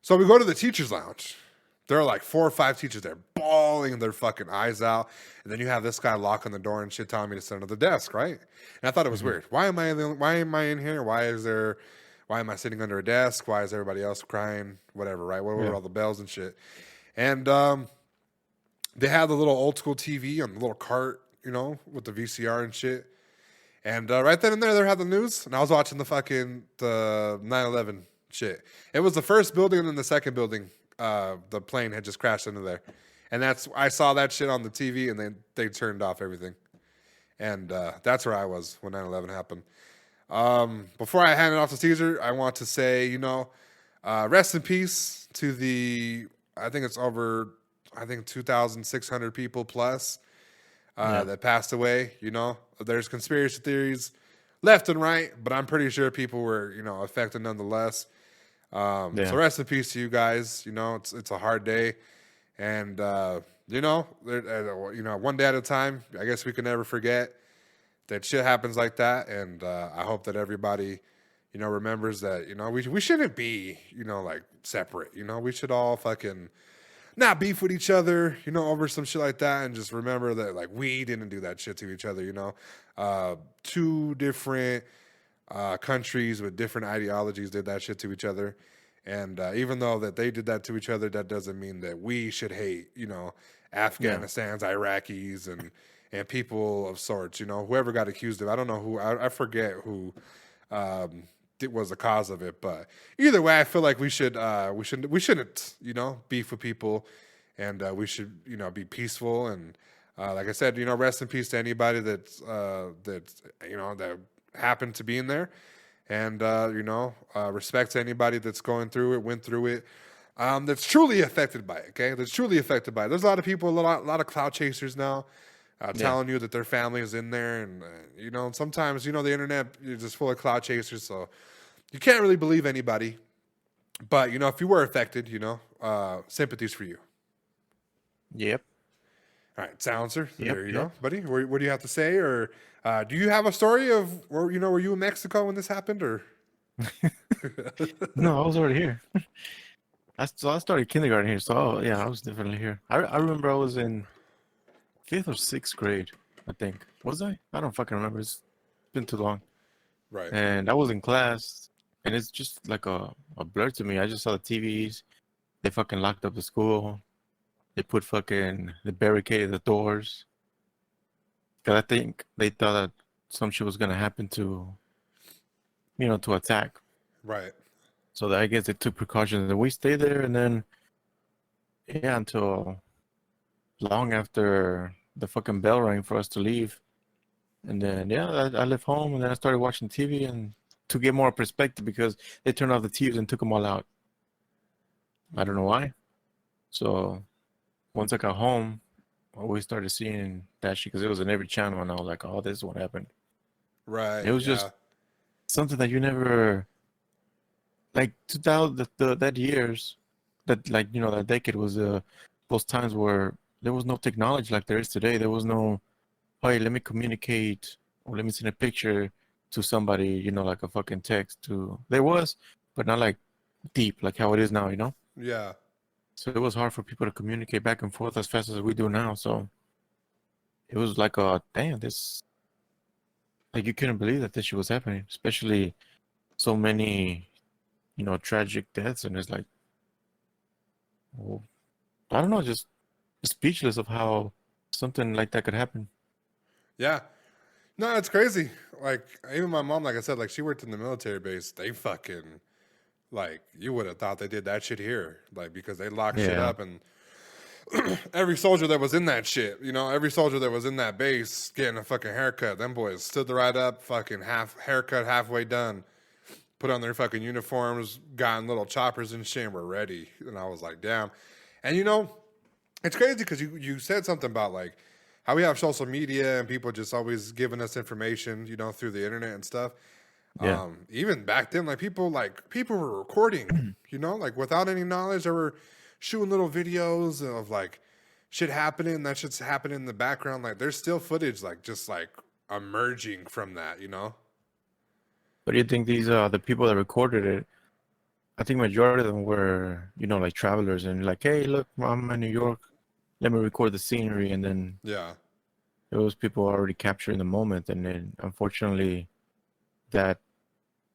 So we go to the teacher's lounge. There are like 4 or 5 teachers there bawling their fucking eyes out. And then you have this guy locking the door and shit telling me to sit under the desk, right? And I thought it was weird. Why am I in here? Why am I sitting under a desk? Why is everybody else crying? Whatever, right? What were all the bells and shit? And they had the little old school TV on the little cart, you know, with the VCR and shit. And right then and there, they had the news. And I was watching the 9/11 shit. It was the first building and then the second building. The plane had just crashed into there. And I saw that shit on the TV, and then they turned off everything. And that's where I was when 9/11 happened. Before I hand it off to Caesar, I want to say, you know, rest in peace to I think it's over, 2,600 people plus that passed away. You know, there's conspiracy theories left and right, but I'm pretty sure people were, you know, affected nonetheless. So rest in peace to you guys. You know, it's a hard day, and you know, one day at a time. I guess we can never forget that shit happens like that, and I hope that everybody, you know, remembers that, you know, we shouldn't be, you know, like separate. You know, we should all fucking not beef with each other, you know, over some shit like that, and just remember that like we didn't do that shit to each other. You know, 2 different countries with different ideologies did that shit to each other. And even though that they did that to each other, that doesn't mean that we should hate, you know, Afghanistan's, Iraqis, and people of sorts, you know, whoever got accused of, I don't know who, I forget who was the cause of it, but either way, I feel like we shouldn't, you know, beef with people, and we should, you know, be peaceful. And like I said, you know, rest in peace to anybody that's you know, that happened to be in there, and you know, respect to anybody that's going through it, went through it, that's truly affected by it. Okay, that's truly affected by it. There's a lot of people, a lot of clout chasers now, telling you that their family is in there, and you know, sometimes, you know, the internet is just full of clout chasers, so you can't really believe anybody. But you know, if you were affected, you know, sympathies for you. Yep. All right, Silencer, Yep, there you go, buddy. What do you have to say, or do you have a story of where, you know, were you in Mexico when this happened, or? No, I was already here. I started kindergarten here, so yeah, I was definitely here. I remember I was in 5th or 6th grade, I think. Was I? I don't fucking remember. It's been too long. Right. And I was in class, and it's just like a blur to me. I just saw the TVs. They fucking locked up the school. They barricaded the doors. Because I think they thought that some shit was going to happen to, you know, to attack. Right. So I guess they took precautions. And we stayed there, and then, yeah, until long after the fucking bell rang for us to leave. And then, yeah, I left home, and then I started watching TV, and to get more perspective, because they turned off the TVs and took them all out. I don't know why. So once I got home, we started seeing that shit, because it was in every channel, and I was like, oh, this is what happened. Right. It was just something that you never, like 2000, that years, that, like, you know, that decade was those times where there was no technology like there is today. There was no, hey, let me communicate, or let me send a picture to somebody, you know, like a fucking text to. There was, but not like deep, like how it is now, you know? Yeah. So it was hard for people to communicate back and forth as fast as we do now. So it was like, damn, this, like, you couldn't believe that this shit was happening, especially so many, tragic deaths. And it's like, well, I don't know, just speechless of how something like that could happen. Yeah. No, it's crazy. Like, even my mom, like I said, like, she worked in the military base. They fucking, like, you would have thought they did that shit here. Like, because they locked shit Yeah. up, and every soldier that was in that shit, every soldier that was in that base getting a fucking haircut, them boys stood right up, fucking haircut, halfway done, put on their fucking uniforms, got in little choppers and shit, and were ready. And I was like, damn. And it's crazy because you said something about like how we have social media and people just always giving us information, through the internet and stuff. Yeah. Even back then, like people were recording, like without any knowledge, they were shooting little videos of like shit happening. That shit's happening in the background. Like there's still footage, like just like emerging from that. But do you think these the people that recorded it, I think majority of them were, like travelers and like, hey, look, I'm in New York. Let me record the scenery. And then Yeah. there was people already capturing the moment. And then unfortunately that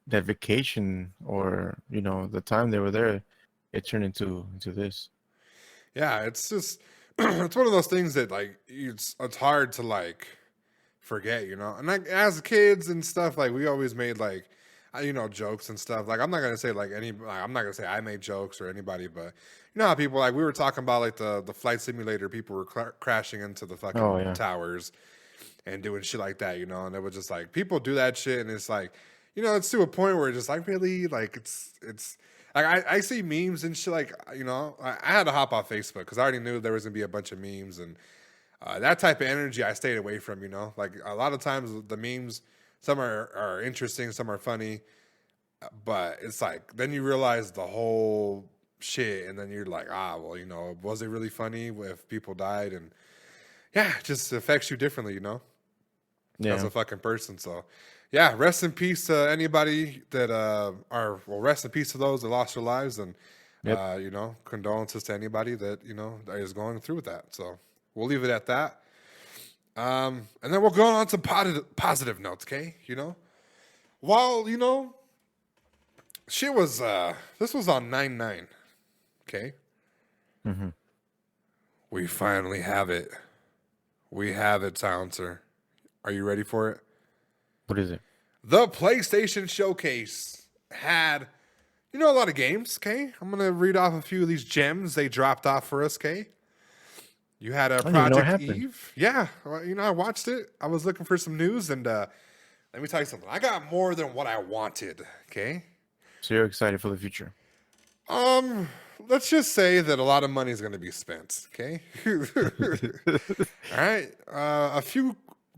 vacation or, the time they were there, it turned into this. Yeah, it's just it's one of those things that like it's hard to like forget. And like as kids and stuff, like we always made like jokes and stuff. Like I'm not gonna say I'm not gonna say I made jokes or anybody, but you know how people like we were talking about like the flight simulator, people were crashing into the fucking Oh, yeah. towers and doing shit like that, and it was just like people do that shit, and it's like it's to a point where it's just like really like it's. Like I see memes and shit like I had to hop off Facebook because I already knew there was gonna be a bunch of memes and that type of energy I stayed away from. Like a lot of times the memes, some are interesting, some are funny, but it's like then you realize the whole shit, and then you're like, well, was it really funny if people died? And yeah, it just affects you differently, as Yeah. a fucking person. So yeah, rest in peace to anybody that rest in peace to those that lost their lives, and Yep. condolences to anybody that that is going through that. So we'll leave it at that. And then we'll go on to positive notes, okay? While shit was this was on 9/9, okay? Mm-hmm. We finally have it. We have it, Silencer. Are you ready for it? What is it? The PlayStation Showcase had, a lot of games, okay? I'm going to read off a few of these gems they dropped off for us, okay? You had a I didn't even know what Project happened. Eve. Yeah, well, I watched it. I was looking for some news, and let me tell you something. I got more than what I wanted, okay? So you're excited for the future? Let's just say that a lot of money is going to be spent, okay? All right. A few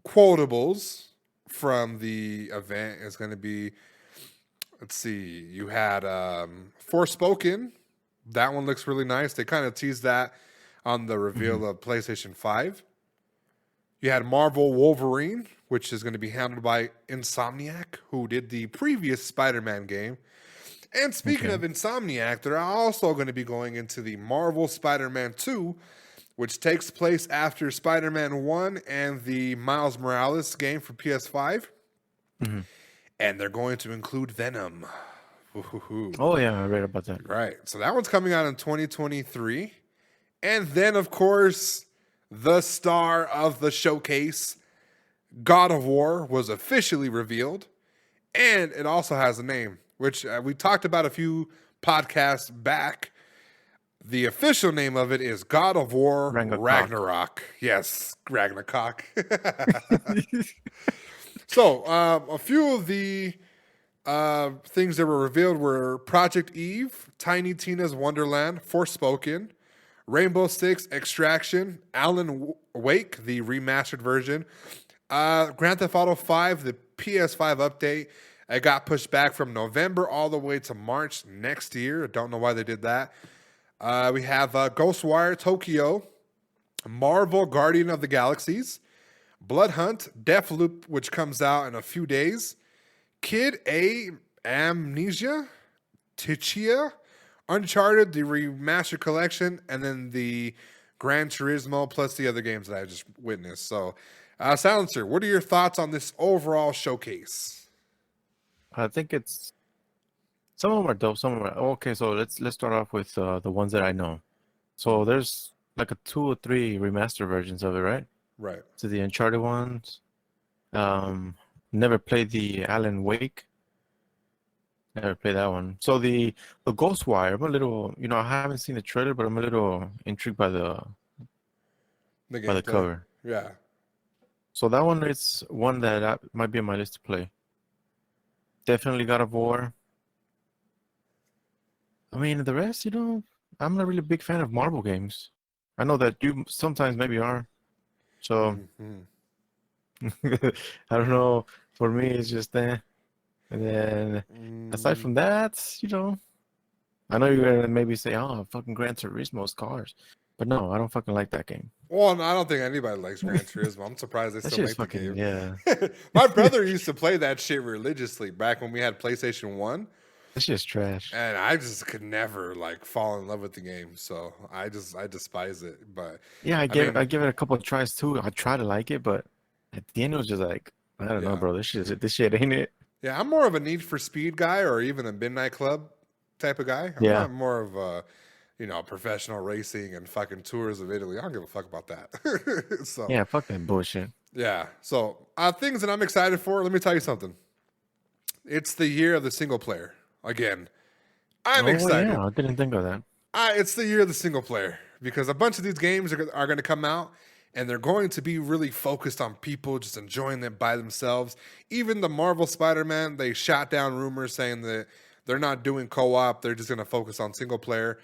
quotables from the event is going to be, let's see, you had Forspoken. That one looks really nice. They kind of teased that on the reveal of PlayStation 5. You had Marvel Wolverine, which is going to be handled by Insomniac, who did the previous Spider-Man game. And speaking of Insomniac, they're also going to be going into the Marvel Spider-Man 2, which takes place after Spider-Man 1 and the Miles Morales game for PS5. Mm-hmm. And they're going to include Venom. Ooh. Oh, yeah, I read about that. Right. So that one's coming out in 2023. And then, of course, the star of the showcase, God of War, was officially revealed. And it also has a name, which we talked about a few podcasts back. The official name of it is God of War Ragnarok. Yes, Ragnarok. So, a few of the things that were revealed were Project Eve, Tiny Tina's Wonderland, Forspoken, Rainbow Six Extraction, Alan Wake, the remastered version, Grand Theft Auto 5, the PS5 update. It got pushed back from November all the way to March next year. I don't know why they did that. We have Ghostwire Tokyo, Marvel Guardian of the Galaxies, Blood Hunt, Deathloop, which comes out in a few days, Kid A Amnesia, Tichia, Uncharted, the remastered collection, and then the Gran Turismo, plus the other games that I just witnessed. So, Silencer, what are your thoughts on this overall showcase? I think it's some of them are dope. Some of them are okay. So let's start off with the ones that I know. So there's like a 2 or 3 remaster versions of it, right? Right. So the Uncharted ones. Never played the Alan Wake. Never played that one. So the Ghostwire, I'm a little, I haven't seen the trailer, but I'm a little intrigued by the The cover. Yeah. So that one is one that might be on my list to play. Definitely God of War. I mean, the rest, I'm not really a big fan of Marvel games. I know that you sometimes maybe are. So I don't know. For me, it's just that. And then aside from that, I know you're gonna maybe say, "Oh, fucking Gran Turismo's cars," but no, I don't fucking like that game. Well, no, I don't think anybody likes Gran Turismo. I'm surprised they That still shit's make the fucking game. yeah. My brother used to play that shit religiously back when we had PlayStation 1. That shit's trash. And I just could never like fall in love with the game. So I despise it. But Yeah, I give it a couple of tries too. I try to like it, but at the end it was just like, I don't know, bro. This shit ain't it. Yeah, I'm more of a Need for Speed guy or even a Midnight Club type of guy. I'm not more of a, professional racing and fucking tours of Italy. I don't give a fuck about that. So Yeah, fuck that bullshit. yeah. So things that I'm excited for. Let me tell you something. It's the year of the single player. Again, I'm excited. Yeah, I didn't think of that. It's the year of the single player because a bunch of these games are going to come out and they're going to be really focused on people just enjoying them by themselves. Even the Marvel Spider-Man, they shot down rumors saying that they're not doing co-op. They're just going to focus on single player,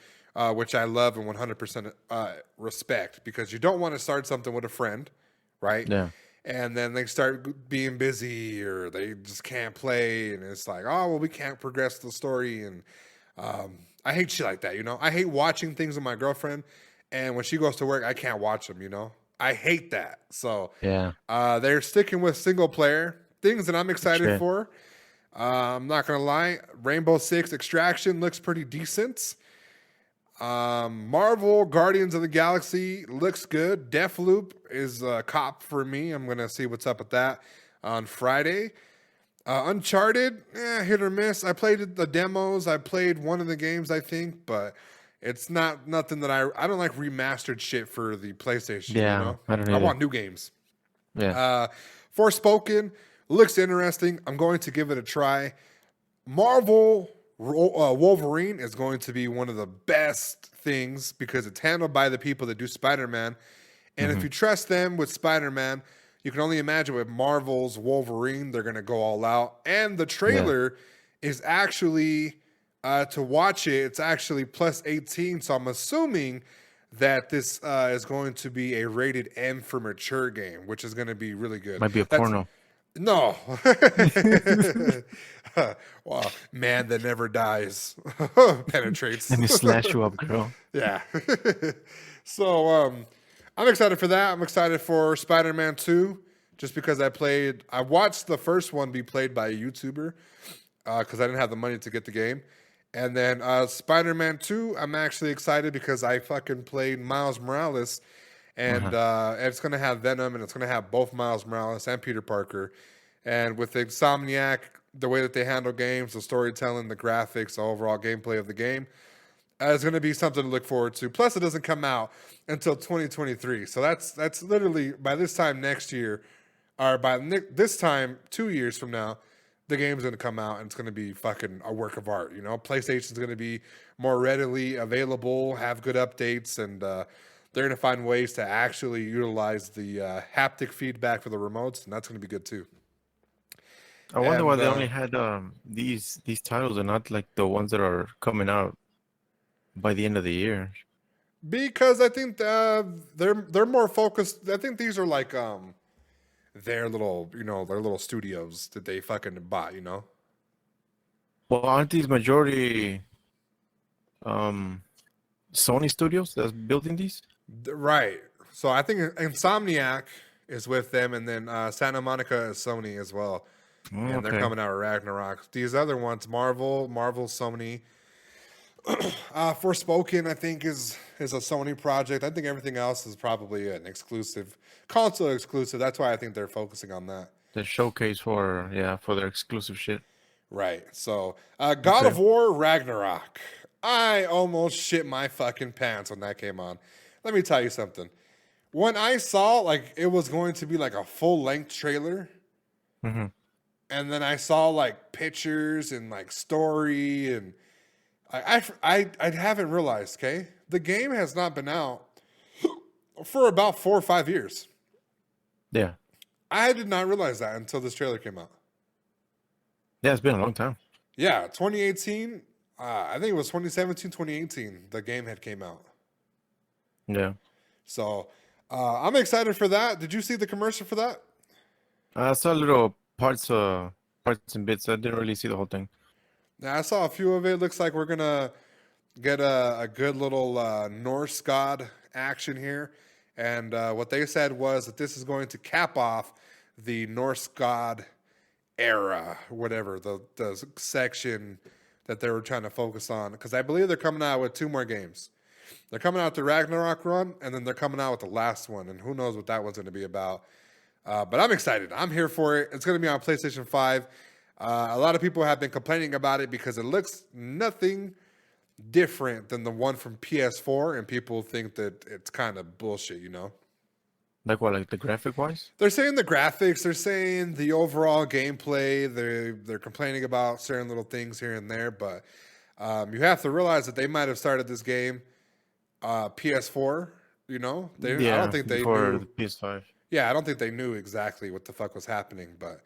which I love and 100% respect because you don't want to start something with a friend, right? Yeah. And then they start being busy or they just can't play. And it's like, oh, well, we can't progress the story. And I hate shit like that, I hate watching things with my girlfriend. And when she goes to work, I can't watch them, I hate that. So Yeah. they're sticking with single player. Things that I'm excited for. I'm not going to lie. Rainbow Six Extraction looks pretty decent. Marvel Guardians of the Galaxy looks good. Deathloop is a cop for me. I'm going to see what's up with that on Friday. Uncharted, hit or miss. I played the demos. I played one of the games, I think, but it's nothing that I don't like remastered shit for the PlayStation. Yeah, I don't I either. want new games. Yeah. Forspoken looks interesting. I'm going to give it a try. Marvel Wolverine is going to be one of the best things because it's handled by the people that do Spider-Man. And if you trust them with Spider-Man, you can only imagine with Marvel's Wolverine, they're going to go all out. And the trailer is actually, to watch it, it's actually plus 18. So I'm assuming that this is going to be a rated M for mature game, which is going to be really good. Might be a porno. No. Well, man that never dies penetrates. Let me slash you up, girl. Yeah. So I'm excited for that. I'm excited for Spider-Man 2 just because I watched the first one be played by a YouTuber because I didn't have the money to get the game. And then Spider-Man 2, I'm actually excited because I fucking played Miles Morales. And it's going to have Venom, and it's going to have both Miles Morales and Peter Parker. And with Insomniac, the way that they handle games, the storytelling, the graphics, the overall gameplay of the game, it's going to be something to look forward to. Plus, it doesn't come out until 2023. So that's literally by this time next year, or by this time 2 years from now, the game's going to come out and it's going to be fucking a work of art. PlayStation's going to be more readily available, have good updates, and they're going to find ways to actually utilize the haptic feedback for the remotes, and that's going to be good too. I wonder why they only had these titles and not like the ones that are coming out by the end of the year. Because I think they're more focused. I think these are like their little studios that they fucking bought. Well, aren't these majority Sony studios that's building these? Right. So I think Insomniac is with them, and then Santa Monica is Sony as well. And they're coming out of Ragnarok. These other ones, Marvel, Sony, Forspoken, I think, is a Sony project. I think everything else is probably an exclusive, console exclusive. That's why I think they're focusing on that. The showcase for their exclusive shit. Right. So, God of Okay. War Ragnarok. I almost shit my fucking pants when that came on. Let me tell you something. When I saw like it was going to be like a full length trailer, Mm-hmm. and then I saw like pictures and like story, and I haven't realized. Okay, the game has not been out for about 4 or 5 years. Yeah. I did not realize that until this trailer came out. Yeah, it's been a long time. Yeah, 2018. I think it was 2017, 2018. The game had came out. Yeah. So I'm excited for that. Did you see the commercial for that? I saw little parts and bits. I didn't really see the whole thing. Yeah, I saw a few of it. Looks like we're gonna get a good little Norse god action here. And what they said was that this is going to cap off the Norse god era, whatever the section that they were trying to focus on. Because I believe they're coming out with 2 more games. They're coming out with the Ragnarok run, and then they're coming out with the last one. And who knows what that one's going to be about. But I'm excited. I'm here for it. It's going to be on PlayStation 5. A lot of people have been complaining about it because it looks nothing different than the one from PS4, and people think that it's kind of bullshit, you know? Like what? Like the graphic wise? They're saying the graphics, they're saying the overall gameplay, they're complaining about certain little things here and there, but you have to realize that they might have started this game PS4, you know? I don't think they before knew. the PS5. Yeah, I don't think they knew exactly what the fuck was happening, but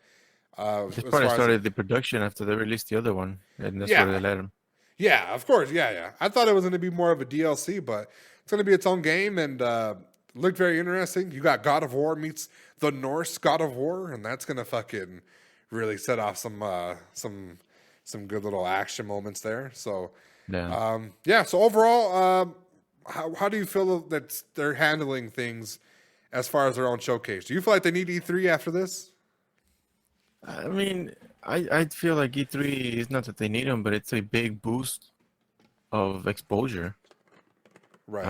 They as probably far as started the production after they released the other one, and that's Yeah. where they let them. yeah, of course, yeah. I thought it was going to be more of a DLC, but it's going to be its own game, and looked very interesting. You got God of War meets the Norse God of War, and that's going to fucking really set off some good little action moments there. So Yeah. So overall, how do you feel that they're handling things as far as their own showcase? Do you feel like they need E3 after this? I mean, I feel like E3 is not that they need them, but it's a big boost of exposure. Right.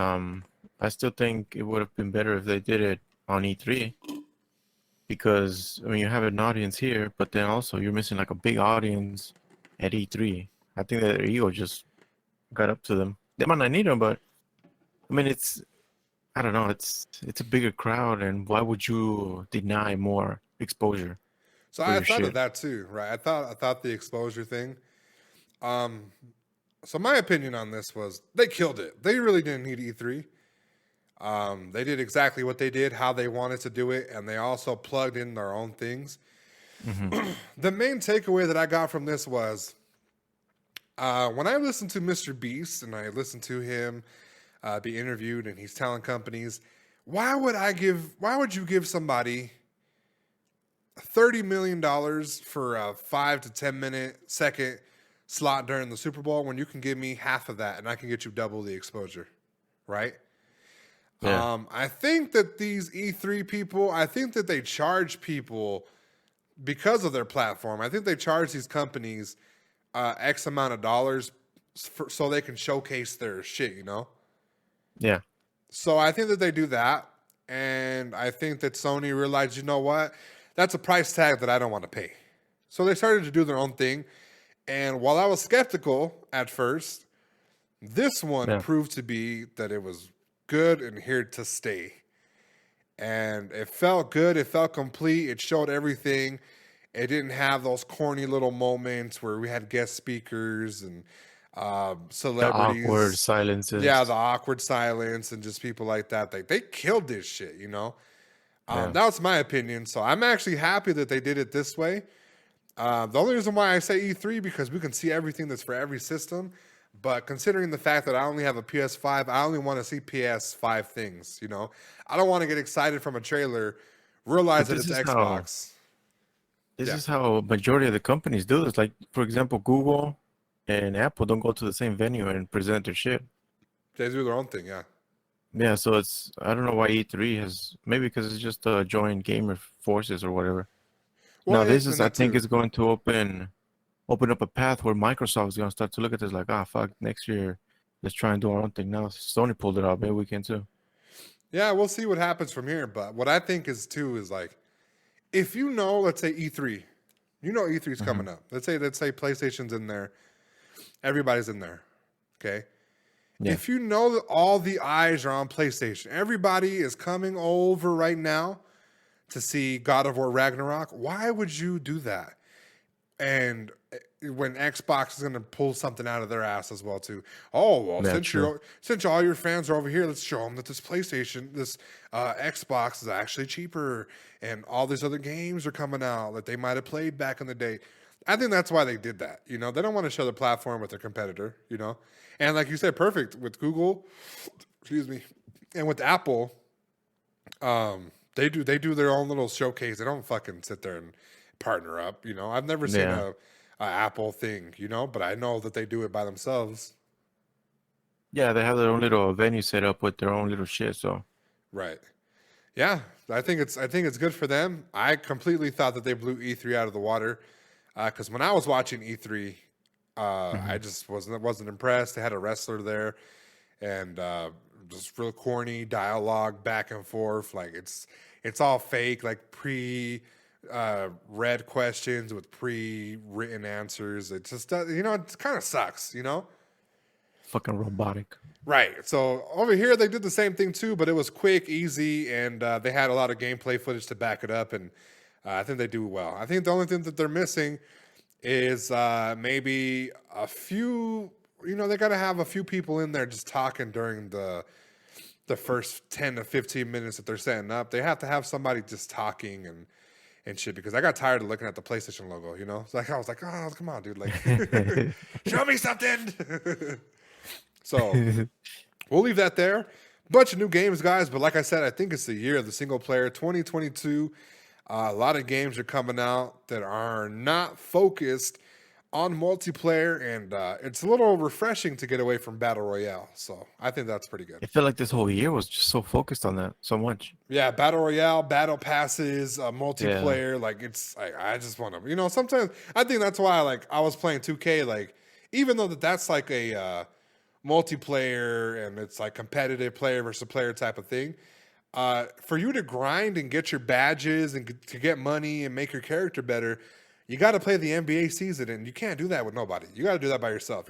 I still think it would have been better if they did it on E3 because I mean you have an audience here, but then also you're missing like a big audience at E3. I think that their ego just got up to them. They might not need them, but I mean I don't know, it's a bigger crowd, and why would you deny more exposure So for I your thought of shit? that too, right? I thought the exposure thing. So my opinion on this was they killed it. They really didn't need E3. They did exactly what they did, how they wanted to do it, and they also plugged in their own things. Mm-hmm. The main takeaway that I got from this was when I listened to Mr. Beast and I listened to him be interviewed, and he's telling companies, why would you give somebody $30 million for a 5 to 10 second slot during the Super Bowl when you can give me half of that and I can get you double the exposure, right? Yeah. I think that these E3 people, I think that they charge people because of their platform. I think they charge these companies X amount of dollars so they can showcase their shit, you know? Yeah. So I think that they do that. And I think that Sony realized, you know what? That's a price tag that I don't want to pay. So they started to do their own thing. And while I was skeptical at first, this one proved to be that it was good and here to stay. And it felt good. It felt complete. It showed everything. It didn't have those corny little moments where we had guest speakers and celebrities. The awkward silences. Yeah, the awkward silence and just people like that. They killed this shit, you know? That was my opinion. So I'm actually happy that they did it this way. The only reason why I say E3 because we can see everything that's for every system. But considering the fact that I only have a PS5, I only want to see PS5 things, you know? I don't want to get excited from a trailer, realize that it's Xbox. This is how majority of the companies do this. Like, for example, Google and Apple don't go to the same venue and present their shit. They do their own thing, yeah. Yeah, so I don't know why E3 has, maybe because it's just joint gamer forces or whatever. Well, now, this is, I think, is going to open open up a path where Microsoft is gonna start to look at this like, ah, fuck, next year, let's try and do our own thing. Now Sony pulled it off, maybe we can too. Yeah, we'll see what happens from here. But what I think is too is like, if you know, let's say E3, you know E3 is coming up. Let's say PlayStation's in there, everybody's in there. Okay. Yeah. If you know that all the eyes are on PlayStation, everybody is coming over right now to see God of War Ragnarok, why would you do that? And when Xbox is going to pull something out of their ass as well too. Oh well, Yeah, true. since all your fans are over here, let's show them that this PlayStation, this Xbox is actually cheaper, and all these other games are coming out that they might have played back in the day. I think that's why they did that. You know, they don't want to share the platform with their competitor. You know, and like you said, perfect with Google, excuse me, and with Apple. They do their own little showcase. They don't fucking sit there and partner up. You know, I've never seen Yeah. a Apple thing. You know, but I know that they do it by themselves. Yeah, they have their own little venue set up with their own little shit. So Right. Yeah, I think it's good for them. I completely thought that they blew E3 out of the water because when I was watching E3, I just wasn't impressed. They had a wrestler there, and just real corny dialogue back and forth. Like it's all fake, like read questions with pre-written answers. It just it kind of sucks. You know. fucking robotic. Right. So over here, they did the same thing too, but it was quick, easy, and they had a lot of gameplay footage to back it up. And I think they do well. I think the only thing that they're missing is maybe a few. You know, they got to have a few people in there just talking during the first 10 to 15 minutes that they're setting up. They have to have somebody just talking and shit, because I got tired of looking at the PlayStation logo. You know, it's like I was like, oh, come on, dude, like show me something. So we'll leave that there. Bunch of new games, guys. But like I said, I think it's the year of the single player, 2022. A lot of games are coming out that are not focused on multiplayer, and it's a little refreshing to get away from Battle Royale. So I think that's pretty good. I feel like this whole year was just so focused on that so much. Yeah, Battle Royale, Battle Passes, multiplayer. Like it's, I just want to, sometimes I think that's why I was playing 2K. Like even though that's like a multiplayer and it's like competitive player versus player type of thing, for you to grind and get your badges and to get money and make your character better, you got to play the NBA season, and you can't do that with nobody. You got to do that by yourself,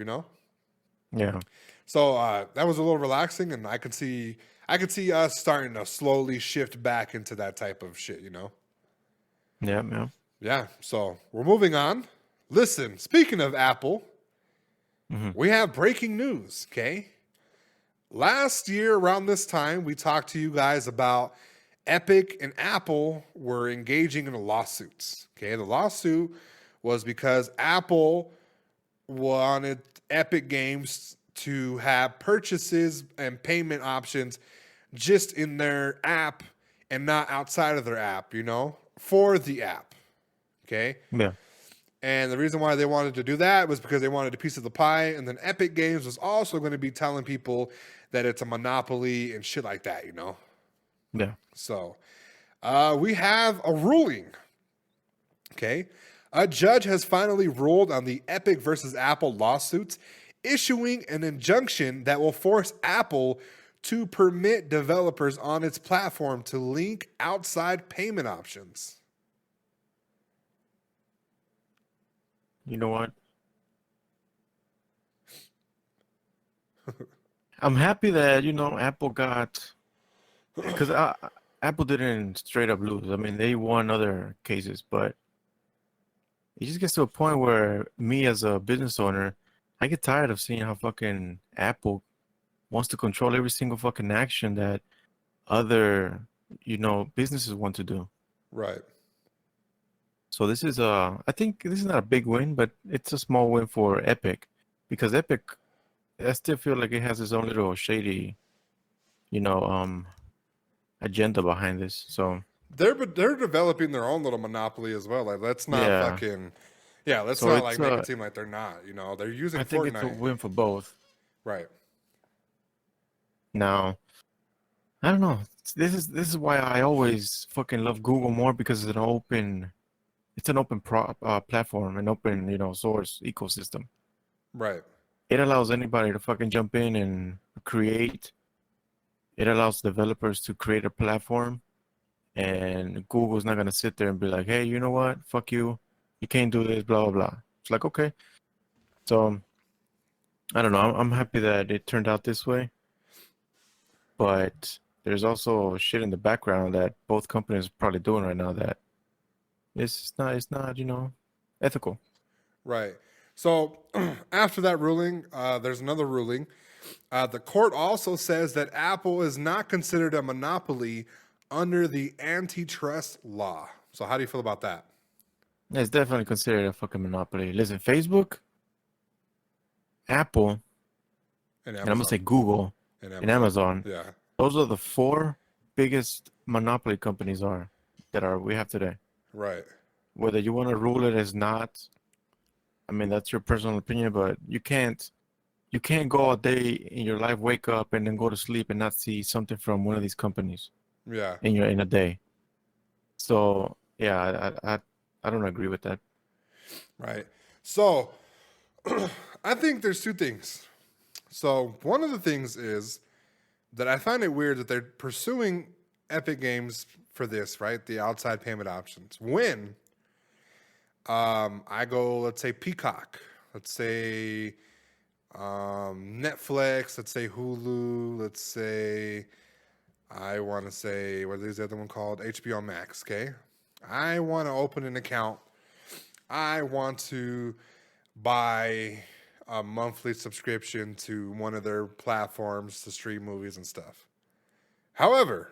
Yeah. So that was a little relaxing, and I could see us starting to slowly shift back into that type of shit, Yeah, yeah. Yeah. So we're moving on. Listen, speaking of Apple, we have breaking news, okay? Last year around this time, we talked to you guys about Epic and Apple were engaging in lawsuits, okay? The lawsuit was because Apple wanted Epic Games to have purchases and payment options just in their app and not outside of their app, for the app, okay? Yeah. And the reason why they wanted to do that was because they wanted a piece of the pie. And then Epic Games was also going to be telling people that it's a monopoly and shit like that, Yeah. So we have a ruling. Okay. A judge has finally ruled on the Epic versus Apple lawsuits, issuing an injunction that will force Apple to permit developers on its platform to link outside payment options. You know what? I'm happy that, Apple got, because Apple didn't straight up lose. I mean, they won other cases, but it just gets to a point where me as a business owner, I get tired of seeing how fucking Apple wants to control every single fucking action that other, businesses want to do. Right. So this is I think this is not a big win, but it's a small win for Epic, because Epic, I still feel like it has its own little shady, agenda behind this. So They're developing their own little monopoly as well. Like let's not let's So not it's, like make it seem like they're not. They're using I think Fortnite. it's a win for both. Right. Now, I don't know. This is why I always fucking love Google more, because it's an open it's an open platform, an open, source ecosystem. Right. It allows anybody to fucking jump in and create. It allows developers to create a platform, and Google's not gonna sit there and be like, "Hey, you know what? Fuck you. You can't do this." Blah blah blah. It's like, okay. So I don't know. I'm happy that it turned out this way, but there's also shit in the background that both companies are probably doing right now that it's not ethical. Right. So after that ruling, there's another ruling. The court also says that Apple is not considered a monopoly under the antitrust law. So how do you feel about that? It's definitely considered a fucking monopoly. Listen, Facebook, Apple, And and I'm gonna Amazon. say Google and Amazon. Yeah. Those are the four biggest monopoly companies we have today. Right. Whether you want to rule it as not, I mean that's your personal opinion, but you can't go a day in your life, wake up and then go to sleep and not see something from one of these companies Yeah. in a day. So yeah, I don't agree with that. Right. So I think there's two things. So one of the things is that I find it weird that they're pursuing Epic Games for this, right? The outside payment options. When I go, let's say Peacock, let's say Netflix, let's say Hulu, let's say I want to say what is the other one called? HBO Max. Okay, I want to open an account. I want to buy a monthly subscription to one of their platforms to stream movies and stuff. However,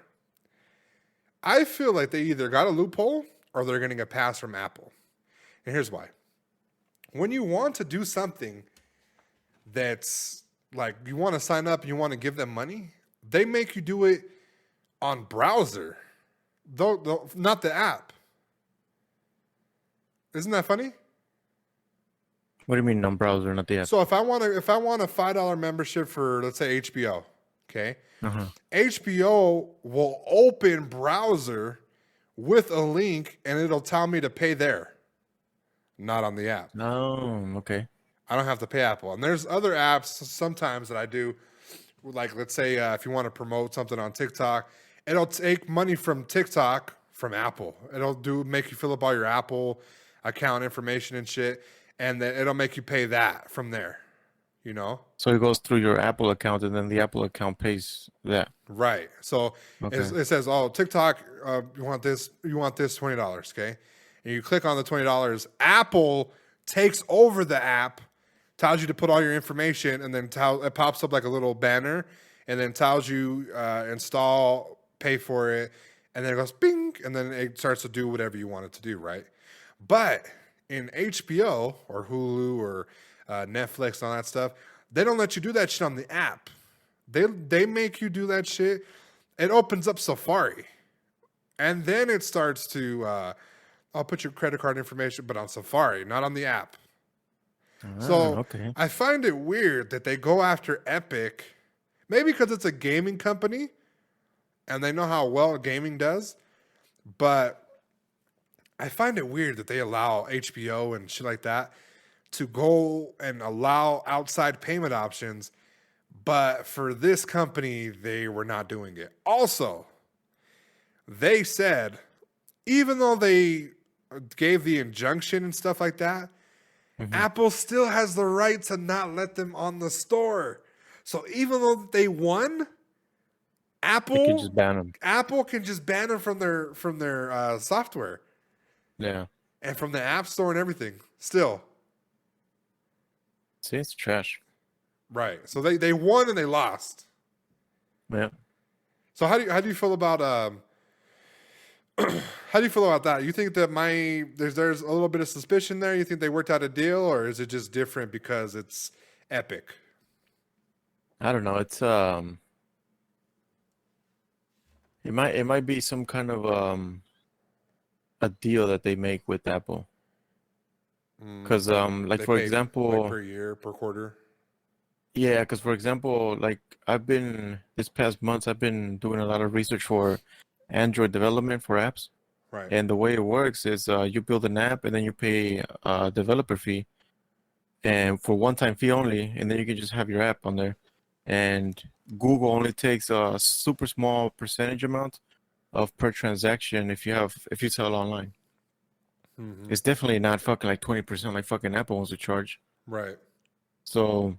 I feel like they either got a loophole or they're getting a pass from Apple. And here's why. When you want to do something that's like you want to sign up, you want to give them money, they make you do it on browser, though not the app. Isn't that funny? What do you mean on browser, not the app? So if I want a $5 membership for, let's say, HBO, okay, HBO will open browser with a link and it'll tell me to pay there, not on the app. Oh, okay. I don't have to pay Apple. And there's other apps sometimes that I do, like let's say if you want to promote something on TikTok, it'll take money from TikTok from Apple. It'll make you fill up all your Apple account information and shit, and then it'll make you pay that from there, you know? So it goes through your Apple account, and then the Apple account pays that. Right. So Okay. it says, oh, TikTok, you want this $20, okay? And you click on the $20. Apple takes over the app, tells you to put all your information, and then it pops up like a little banner, and then tells you install, pay for it, and then it goes bing, and then it starts to do whatever you want it to do, right? But in HBO or Hulu or Netflix and all that stuff, they don't let you do that shit on the app. They make you do that shit. It opens up Safari, and then it starts to I'll put your credit card information, but on Safari, not on the app. So okay. I find it weird that they go after Epic, maybe because it's a gaming company and they know how well gaming does, but I find it weird that they allow HBO and shit like that to go and allow outside payment options, but for this company, they were not doing it. Also, they said, even though they gave the injunction and stuff like that, Apple still has the right to not let them on the store. So even though they won, Apple They can just ban them. Apple can just ban them from their software Yeah. and from the App Store and everything. Still, See, it's trash. right? So they won and they lost. Yeah. So how do you feel about how do you feel about that? You think that there's a little bit of suspicion there? You think they worked out a deal, or is it just different because it's Epic? I don't know. It's it might be some kind of a deal that they make with Apple. Because like They for pay, example, like per year, per quarter. yeah, because for example, like this past months I've been doing a lot of research for Android development for apps. Right. And the way it works is you build an app and then you pay a developer fee, and for one-time fee only, and then you can just have your app on there. And Google only takes a super small percentage amount of per transaction if you sell online. Mm-hmm. It's definitely not fucking like 20% like fucking Apple wants to charge. Right. So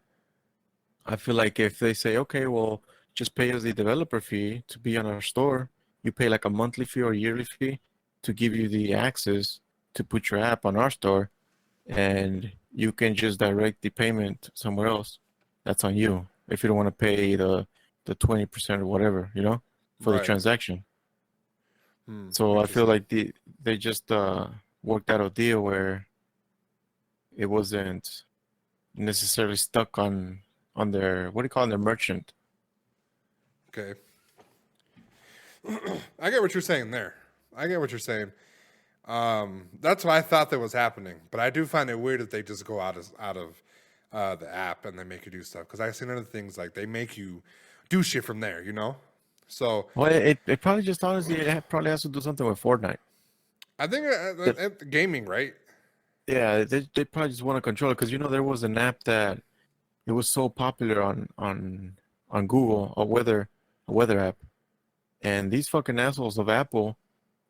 I feel like if they say, okay, well, just pay us the developer fee to be on our store, you pay like a monthly fee or yearly fee to give you the access to put your app on our store, and you can just direct the payment somewhere else. That's on you if you don't want to pay the 20% or whatever, for the Right. transaction. So I feel like they just worked out a deal where it wasn't necessarily stuck on their, what do you call it, their merchant. Okay. I get what you're saying there. I get what you're saying. That's what I thought that was happening, but I do find it weird that they just go out of the app and they make you do stuff. Because I've seen other things like they make you do shit from there, So Well, it probably just honestly it probably has to do something with Fortnite. I think gaming, right? Yeah, they probably just want to control it because there was an app that it was so popular on Google, a weather app, and these fucking assholes of Apple,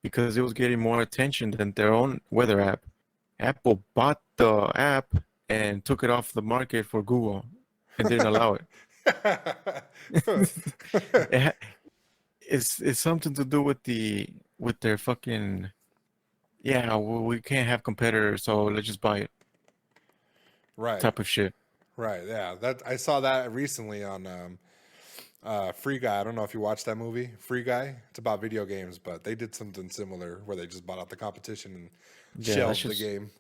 because it was getting more attention than their own weather app, Apple bought the app and took it off the market for Google and didn't allow it. It's something to do with their fucking, yeah, well, we can't have competitors, so let's just buy it Right. type of shit. Right. Yeah. That I saw that recently on Free Guy. I don't know if you watched that movie, Free Guy. It's about video games, but they did something similar where they just bought out the competition and Yeah, shelved the game.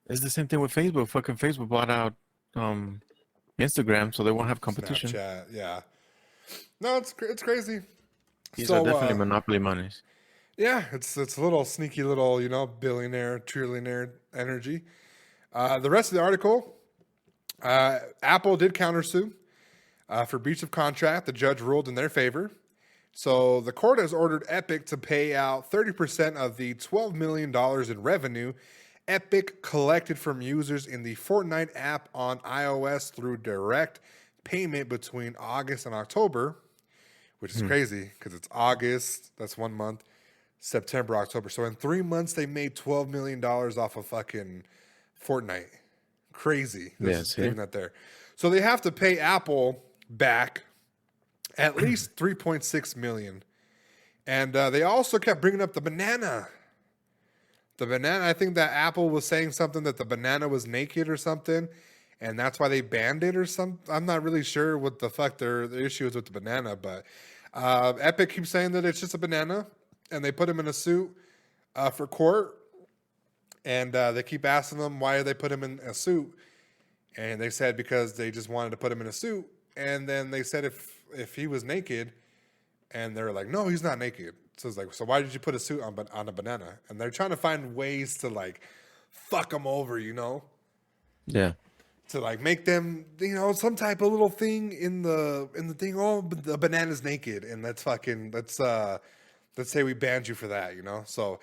It's the same thing with Facebook. Fucking Facebook bought out Instagram, so they won't have competition. Snapchat. Yeah. No, it's crazy. These are definitely monopoly monies. Yeah, it's a little sneaky little, billionaire, trillionaire energy. The rest of the article, Apple did countersue for breach of contract. The judge ruled in their favor. So the court has ordered Epic to pay out 30% of the $12 million in revenue Epic collected from users in the Fortnite app on iOS through direct payment between August and October, which is crazy because it's August, that's 1 month, September, October. So in 3 months, they made $12 million off of fucking Fortnite. Crazy. Leaving that there. So they have to pay Apple back at least $3.6 million. And they also kept bringing up the banana. The banana, I think that Apple was saying something that the banana was naked or something, and that's why they banned it or something. I'm not really sure what the fuck the issue is with the banana, but Epic keeps saying that it's just a banana, and they put him in a suit for court, and they keep asking them why they put him in a suit, and they said because they just wanted to put him in a suit, and then they said if he was naked, and they're like, no, he's not naked. So it's like, so why did you put a suit on a banana? And they're trying to find ways to like fuck them over, Yeah. To like make them, some type of little thing in the thing. Oh, but the banana's naked, and let's say we banned you for that, So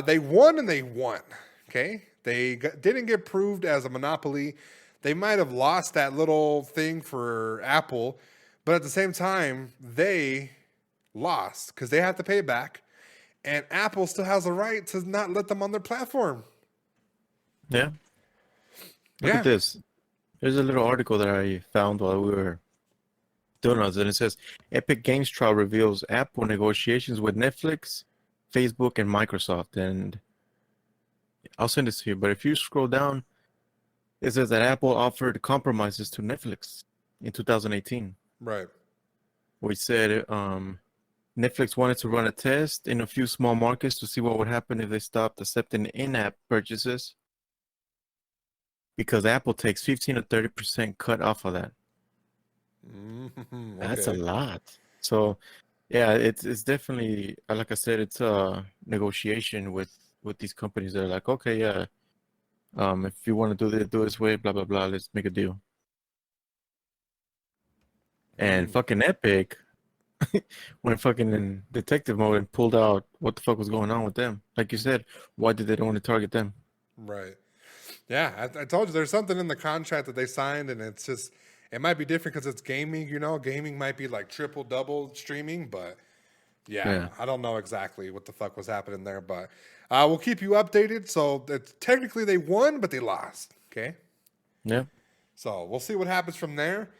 they won and they won. Okay, they didn't get proved as a monopoly. They might have lost that little thing for Apple, but at the same time, they lost because they have to pay it back, and Apple still has a right to not let them on their platform. Yeah. Look at this. There's a little article that I found while we were doing this, and it says Epic Games trial reveals Apple negotiations with Netflix, Facebook, and Microsoft. And I'll send this to you, but if you scroll down, it says that Apple offered compromises to Netflix in 2018. Right. We said Netflix wanted to run a test in a few small markets to see what would happen if they stopped accepting in-app purchases, because Apple takes 15 to 30% cut off of that. Okay. That's a lot. So, yeah, it's definitely, like I said, it's a negotiation with these companies. They're like, okay, yeah, if you want to do this way, blah blah blah, let's make a deal. And fucking Epic, went fucking in detective mode and pulled out what the fuck was going on with them. Like you said, why did they want to target them? Right. Yeah, I told you there's something in the contract that they signed, and it's just it might be different because it's gaming. You know, gaming might be like triple, double streaming, but yeah, I don't know exactly what the fuck was happening there, but we'll keep you updated. So it's, technically they won, but they lost. Okay. Yeah. So we'll see what happens from there.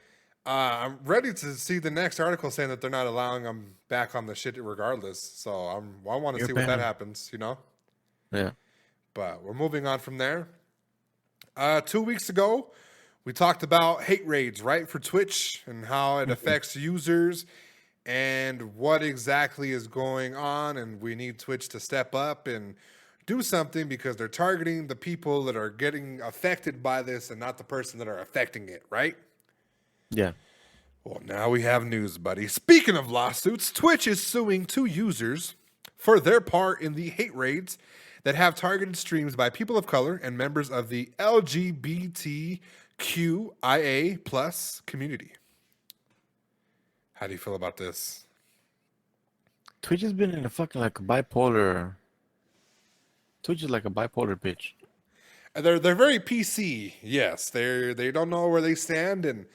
I'm ready to see the next article saying that they're not allowing them back on the shit regardless. So I want to see what that happens, you know? Yeah. But we're moving on from there. 2 weeks ago, we talked about hate raids, right, for Twitch and how it affects users and what exactly is going on. And we need Twitch to step up and do something because they're targeting the people that are getting affected by this and not the person that are affecting it, right? Yeah. Well, now we have news, buddy. Speaking of lawsuits, Twitch is suing 2 users for their part in the hate raids that have targeted streams by people of color and members of the LGBTQIA plus community. How do you feel about this? Twitch has been in a fucking like a bipolar. Twitch is like a bipolar bitch. They're very PC. Yes, they don't know where they stand, and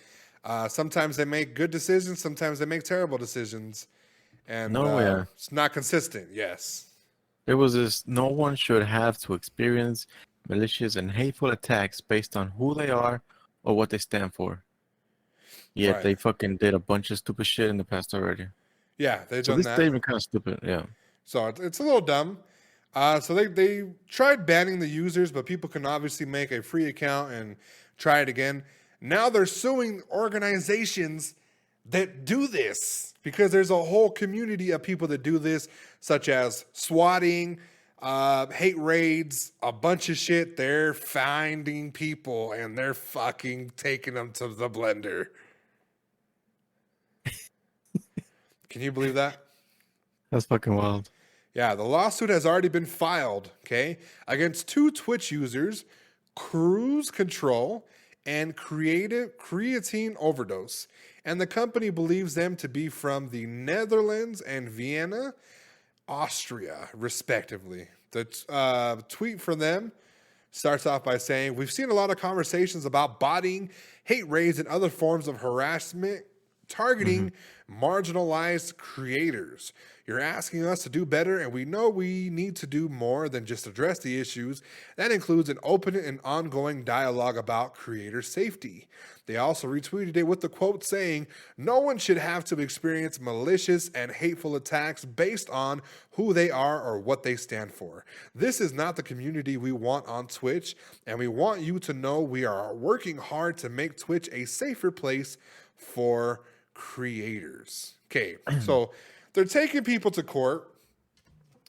sometimes they make good decisions, sometimes they make terrible decisions, and it's not consistent. Yes. There was this: no one should have to experience malicious and hateful attacks based on who they are or what they stand for. Yet they fucking did a bunch of stupid shit in the past already. Yeah, they've done that. This statement kind of stupid. Yeah. So it's a little dumb. So they tried banning the users, but people can obviously make a free account and try it again. Now they're suing organizations that do this because there's a whole community of people that do this, such as swatting, hate raids, a bunch of shit. They're finding people and they're fucking taking them to the blender. Can you believe that? That's fucking wild. Yeah, the lawsuit has already been filed, okay, against 2 Twitch users, Cruise Control and Creatine Overdose. And the company believes them to be from the Netherlands and Vienna, Austria, respectively. The tweet from them starts off by saying, "We've seen a lot of conversations about botting, hate raids, and other forms of harassment targeting marginalized creators. You're asking us to do better, and we know we need to do more than just address the issues. That includes an open and ongoing dialogue about creator safety." They also retweeted it with the quote saying, "No one should have to experience malicious and hateful attacks based on who they are or what they stand for. This is not the community we want on Twitch, and we want you to know we are working hard to make Twitch a safer place for creators." Okay, so they're taking people to court.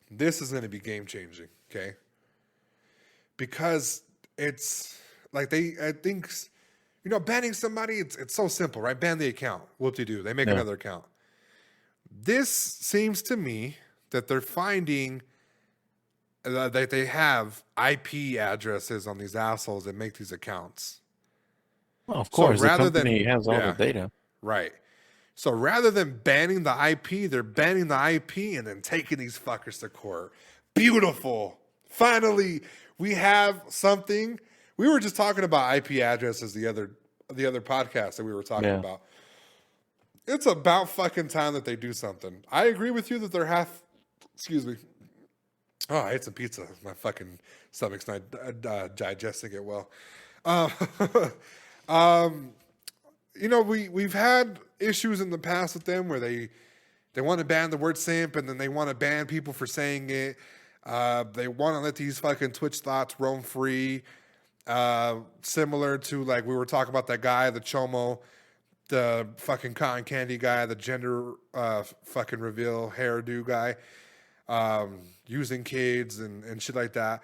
This is going to be game changing, okay? Because it's like I think, you know, banning somebody, it's so simple, right? Ban the account. Whoop-de-doo. They make another account. This seems to me that they're finding that they have IP addresses on these assholes that make these accounts. Well, of course, so rather the company has all the data. Right. So rather than banning the IP, they're banning the IP and then taking these fuckers to court. Beautiful. Finally, we have something. We were just talking about IP addresses the other podcast that we were talking about. It's about fucking time that they do something. I agree with you that they're excuse me. Oh, I ate some pizza. My fucking stomach's not digesting it well. You know, we've had issues in the past with them where they want to ban the word simp and then they want to ban people for saying it. They want to let these fucking Twitch thoughts roam free. Similar to like we were talking about that guy, the Chomo, the fucking cotton candy guy, the gender fucking reveal hairdo guy, using kids and shit like that.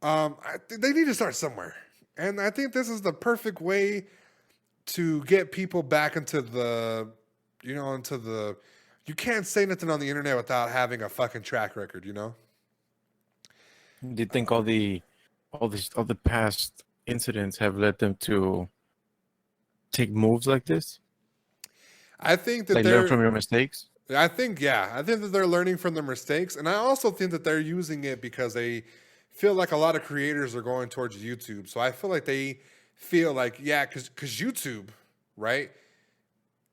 They need to start somewhere. And I think this is the perfect way to get people back into you can't say nothing on the internet without having a fucking track record, you know? Do you think all the past incidents have led them to take moves like this? I think that they learn from your mistakes. I think that they're learning from their mistakes, and I also think that they're using it because they feel like a lot of creators are going towards YouTube. So I feel like they feel like because YouTube, right?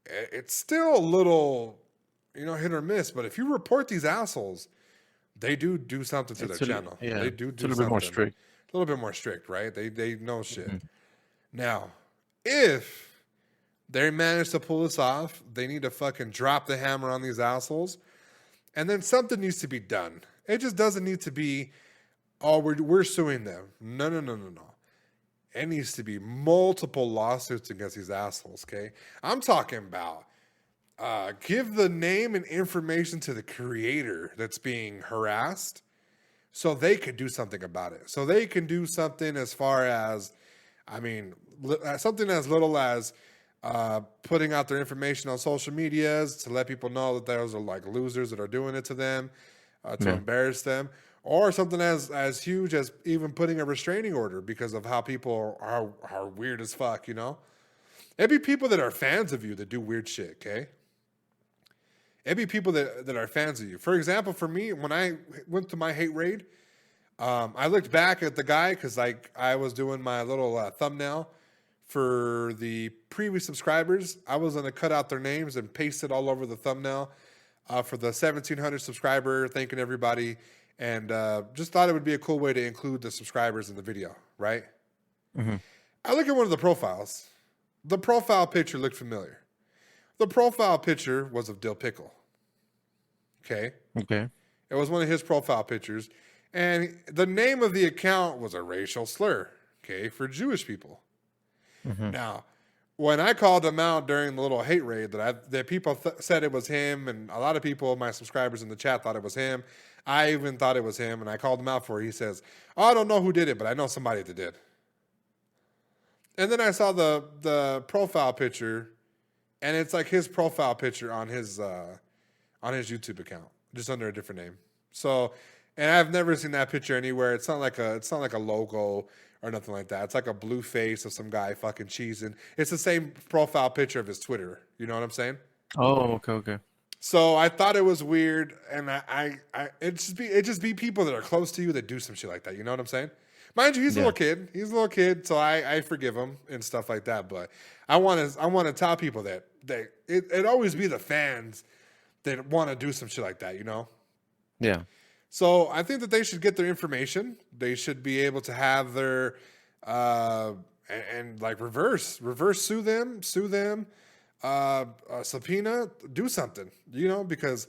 It's still a little, hit or miss. But if you report these assholes, they do something to their channel. Yeah, They do it's a little something. bit more strict. A little bit more strict, right? They know shit. Mm-hmm. Now, if they manage to pull this off, they need to fucking drop the hammer on these assholes, and then something needs to be done. It just doesn't need to be, oh, we're suing them. No. It needs to be multiple lawsuits against these assholes. Okay, I'm talking about give the name and information to the creator that's being harassed, so they could do something about it. So they can do something as far as, something as little as putting out their information on social medias to let people know that those are like losers that are doing it to them, to embarrass them, or something as huge as even putting a restraining order because of how people are weird as fuck, It'd be people that are fans of you that do weird shit, okay? It'd be people that are fans of you. For example, for me, when I went to my hate raid, I looked back at the guy because I was doing my little thumbnail for the previous subscribers. I was going to cut out their names and paste it all over the thumbnail for the 1,700 subscriber, thanking everybody, and just thought it would be a cool way to include the subscribers in the video, right? Mm-hmm. I look at one of the profiles. The profile picture looked familiar. The profile picture was of Dill Pickle. Okay. It was one of his profile pictures. And the name of the account was a racial slur, okay, for Jewish people. Mm-hmm. Now, when I called him out during the little hate raid that people said it was him, and a lot of people, my subscribers in the chat, thought it was him. I even thought it was him, and I called him out for it. He says, "Oh, I don't know who did it, but I know somebody that did." And then I saw the profile picture, and it's like his profile picture on his YouTube account, just under a different name. So, and I've never seen that picture anywhere. It's not like a logo or nothing like that. It's like a blue face of some guy fucking cheesing. It's the same profile picture of his Twitter. You know what I'm saying? Oh, okay. So I thought it was weird, and it just be people that are close to you that do some shit like that. You know what I'm saying? Mind you, he's a little kid. He's a little kid, so I forgive him and stuff like that. But I want to tell people that it always be the fans that want to do some shit like that. Yeah. So I think that they should get their information. They should be able to have their and like reverse sue them, subpoena, do something, because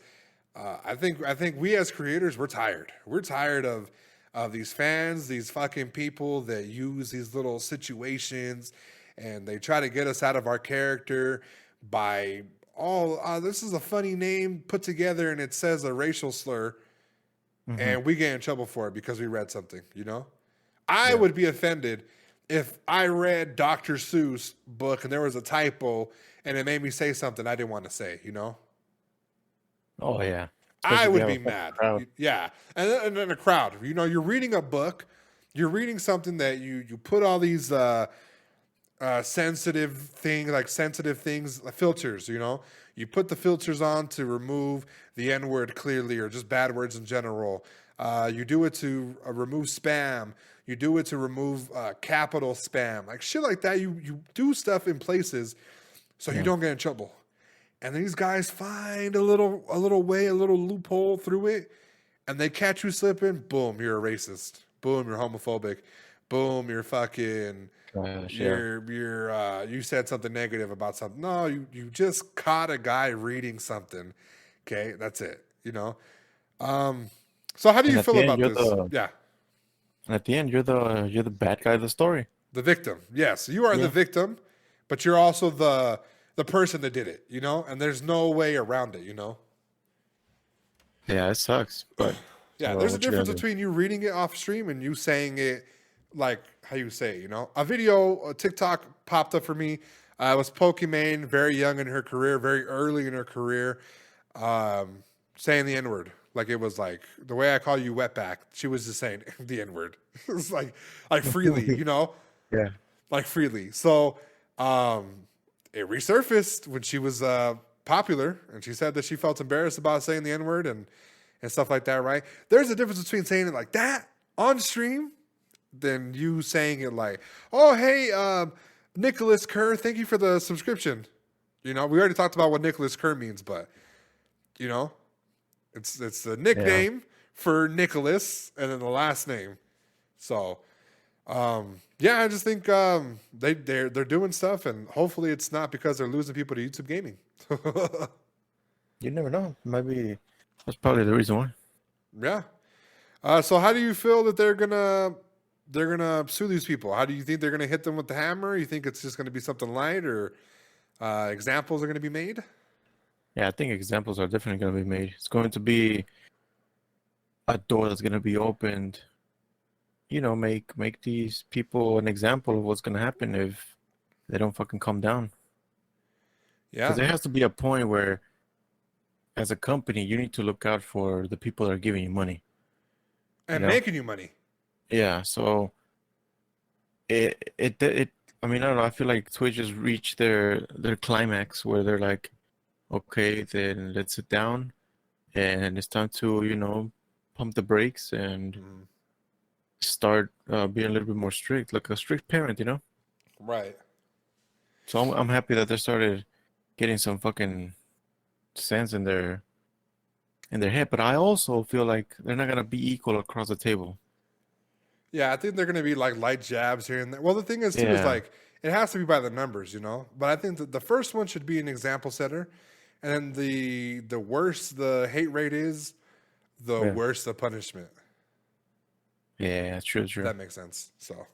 I think we as creators, we're tired. We're tired of these fans, these fucking people that use these little situations and they try to get us out of our character by, this is a funny name put together and it says a racial slur. Mm-hmm. And we get in trouble for it because we read something, I would be offended if I read Dr. Seuss' book and there was a typo and it made me say something I didn't want to say, Oh, yeah. I would be mad. Yeah. And then a crowd, you're reading a book, you're reading something that you put all these sensitive things, filters, you put the filters on to remove the N-word clearly or just bad words in general. You do it to remove spam. You do it to remove capital spam. Like shit like that. You do stuff in places so you don't get in trouble. And these guys find a little way, a little loophole through it, and they catch you slipping. Boom, you're a racist. Boom, you're homophobic. Boom, you're fucking. You said something negative about something. No, you just caught a guy reading something. Okay, that's it. So how do you feel about this? And at the end, you're the bad guy of the story. The victim. Yes, you are the victim, but you're also the person that did it, and there's no way around it, Yeah, it sucks, but there's a difference between you reading it off stream and you saying it like how you say it, a TikTok popped up for me. It was Pokimane, very young in her career, very early in her career, saying the N-word. Like it was like the way I call you wetback. She was just saying the N-word. It was like freely, Yeah. Like freely. So, it resurfaced when she was popular, and she said that she felt embarrassed about saying the N-word and stuff like that, right? There's a difference between saying it like that on stream than you saying it like, oh, hey, Nicholas Kerr, thank you for the subscription. You know, we already talked about what Nicholas Kerr means, but, you know, it's the nickname for Nicholas and then the last name. So, I just think they're doing stuff, and hopefully it's not because they're losing people to YouTube gaming. You never know. Maybe that's probably the reason why. Yeah. So how do you feel that they're gonna sue these people? How do you think they're gonna hit them with the hammer? You think it's just gonna be something light, or examples are gonna be made? Yeah, I think examples are definitely going to be made. It's going to be a door that's going to be opened. You know, make these people an example of what's going to happen if they don't fucking calm down. Yeah. Because there has to be a point where, as a company, you need to look out for the people that are giving you money. And making you money. Yeah, so I mean, I don't know, I feel like Twitch has reached their climax where they're like, okay, then let's sit down and it's time to, you know, pump the brakes and start being a little bit more strict, like a strict parent, you know? Right. So I'm happy that they started getting some fucking sense in their head, but I also feel like they're not gonna be equal across the table. Yeah, I think they're gonna be like light jabs here and there. Well, the thing is too is like it has to be by the numbers, you know. But I think that the first one should be an example setter, and then the worse the hate rate is, the worse the punishment. Yeah, true. That makes sense. So, all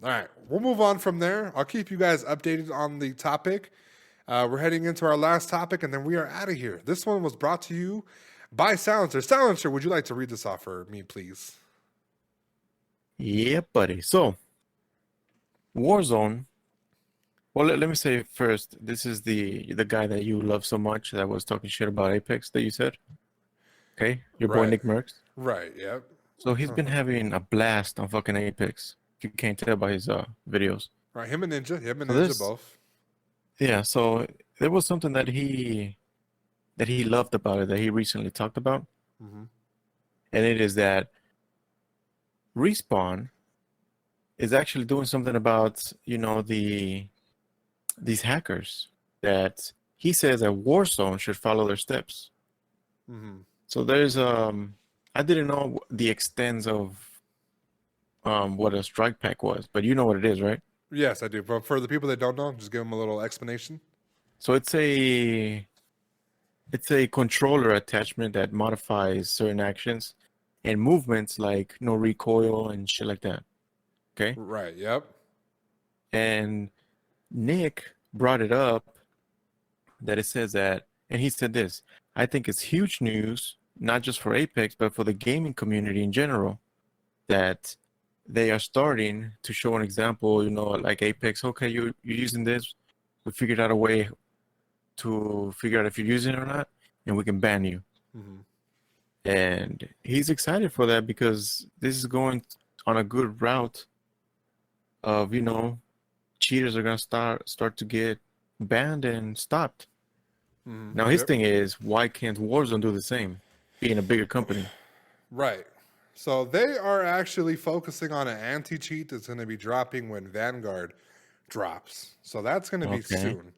right, we'll move on from there. I'll keep you guys updated on the topic. We're heading into our last topic, and then we are out of here. This one was brought to you by Silencer. Silencer, would you like to read this off for me, please? Yeah, buddy. So, Warzone. Well, let me say first, this is the guy that you love so much that was talking shit about Apex that you said. Okay, your boy Nick Merckx. Right. Yep. So he's been having a blast on fucking Apex. If you can't tell by his videos. Right. Him and Ninja both. Yeah. So there was something that he loved about it that he recently talked about, and it is that Respawn is actually doing something about, you know, these hackers that he says that Warzone should follow their steps. So there's I didn't know the extent of what a strike pack was, but you know what it is, right? Yes, I do. But for the people that don't know, just give them a little explanation. So it's a controller attachment that modifies certain actions and movements like no recoil and shit like that. Okay? Right, yep. And Nick brought it up that it says that, and he said this, I think it's huge news, not just for Apex, but for the gaming community in general, that they are starting to show an example, you know, like Apex, okay, you're using this, we figured out a way to figure out if you're using it or not, and we can ban you. And he's excited for that because this is going on a good route of, you know, cheaters are going to start to get banned and stopped. Now, his thing is, why can't Warzone do the same, being a bigger company? Right. So they are actually focusing on an anti-cheat that's going to be dropping when Vanguard drops. So that's going to be soon.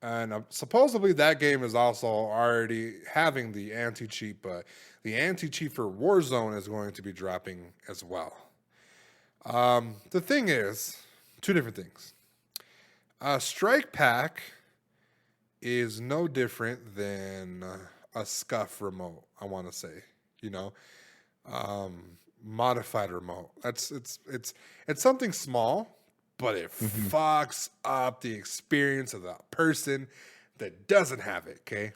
And supposedly that game is also already having the anti-cheat, but the anti-cheat for Warzone is going to be dropping as well. The thing is, two different things. Strike Pack is no different than a scuff remote, I want to say, you know, modified remote. It's something small, but it fucks up the experience of the person that doesn't have it, okay?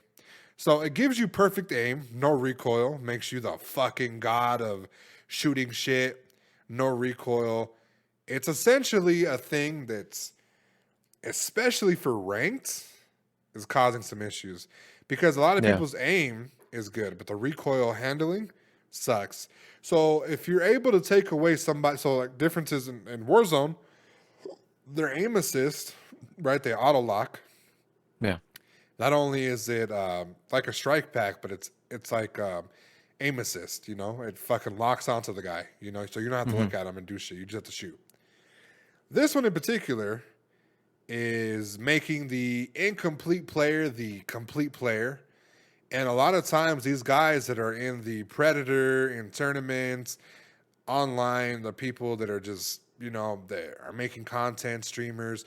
So it gives you perfect aim, no recoil, makes you the fucking god of shooting shit, no recoil. It's essentially a thing that's, especially for ranked, is causing some issues because a lot of people's aim is good, but the recoil handling sucks. So if you're able to take away somebody, so like differences in Warzone, their aim assist, right? They auto lock. Yeah. Not only is it like a strike pack, but it's like aim assist. You know, it fucking locks onto the guy. You know, so you don't have to look at him and do shit. You just have to shoot. This one in particular is making the incomplete player the complete player. And a lot of times, these guys that are in the Predator, in tournaments, online, the people that are just, you know, they are making content, streamers,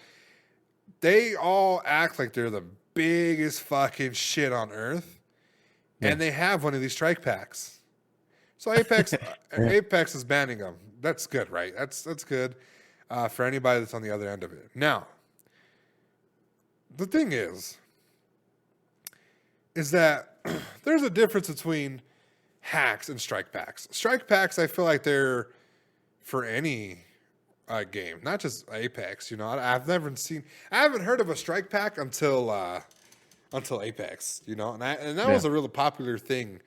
they all act like they're the biggest fucking shit on earth. Yeah. And they have one of these strike packs. So Apex is banning them. That's good, right? That's good for anybody that's on the other end of it. Now, the thing is that there's a difference between hacks and strike packs. Strike packs, I feel like they're for any game, not just Apex. You know, I haven't heard of a strike pack until Apex. You know, and that was a really popular thing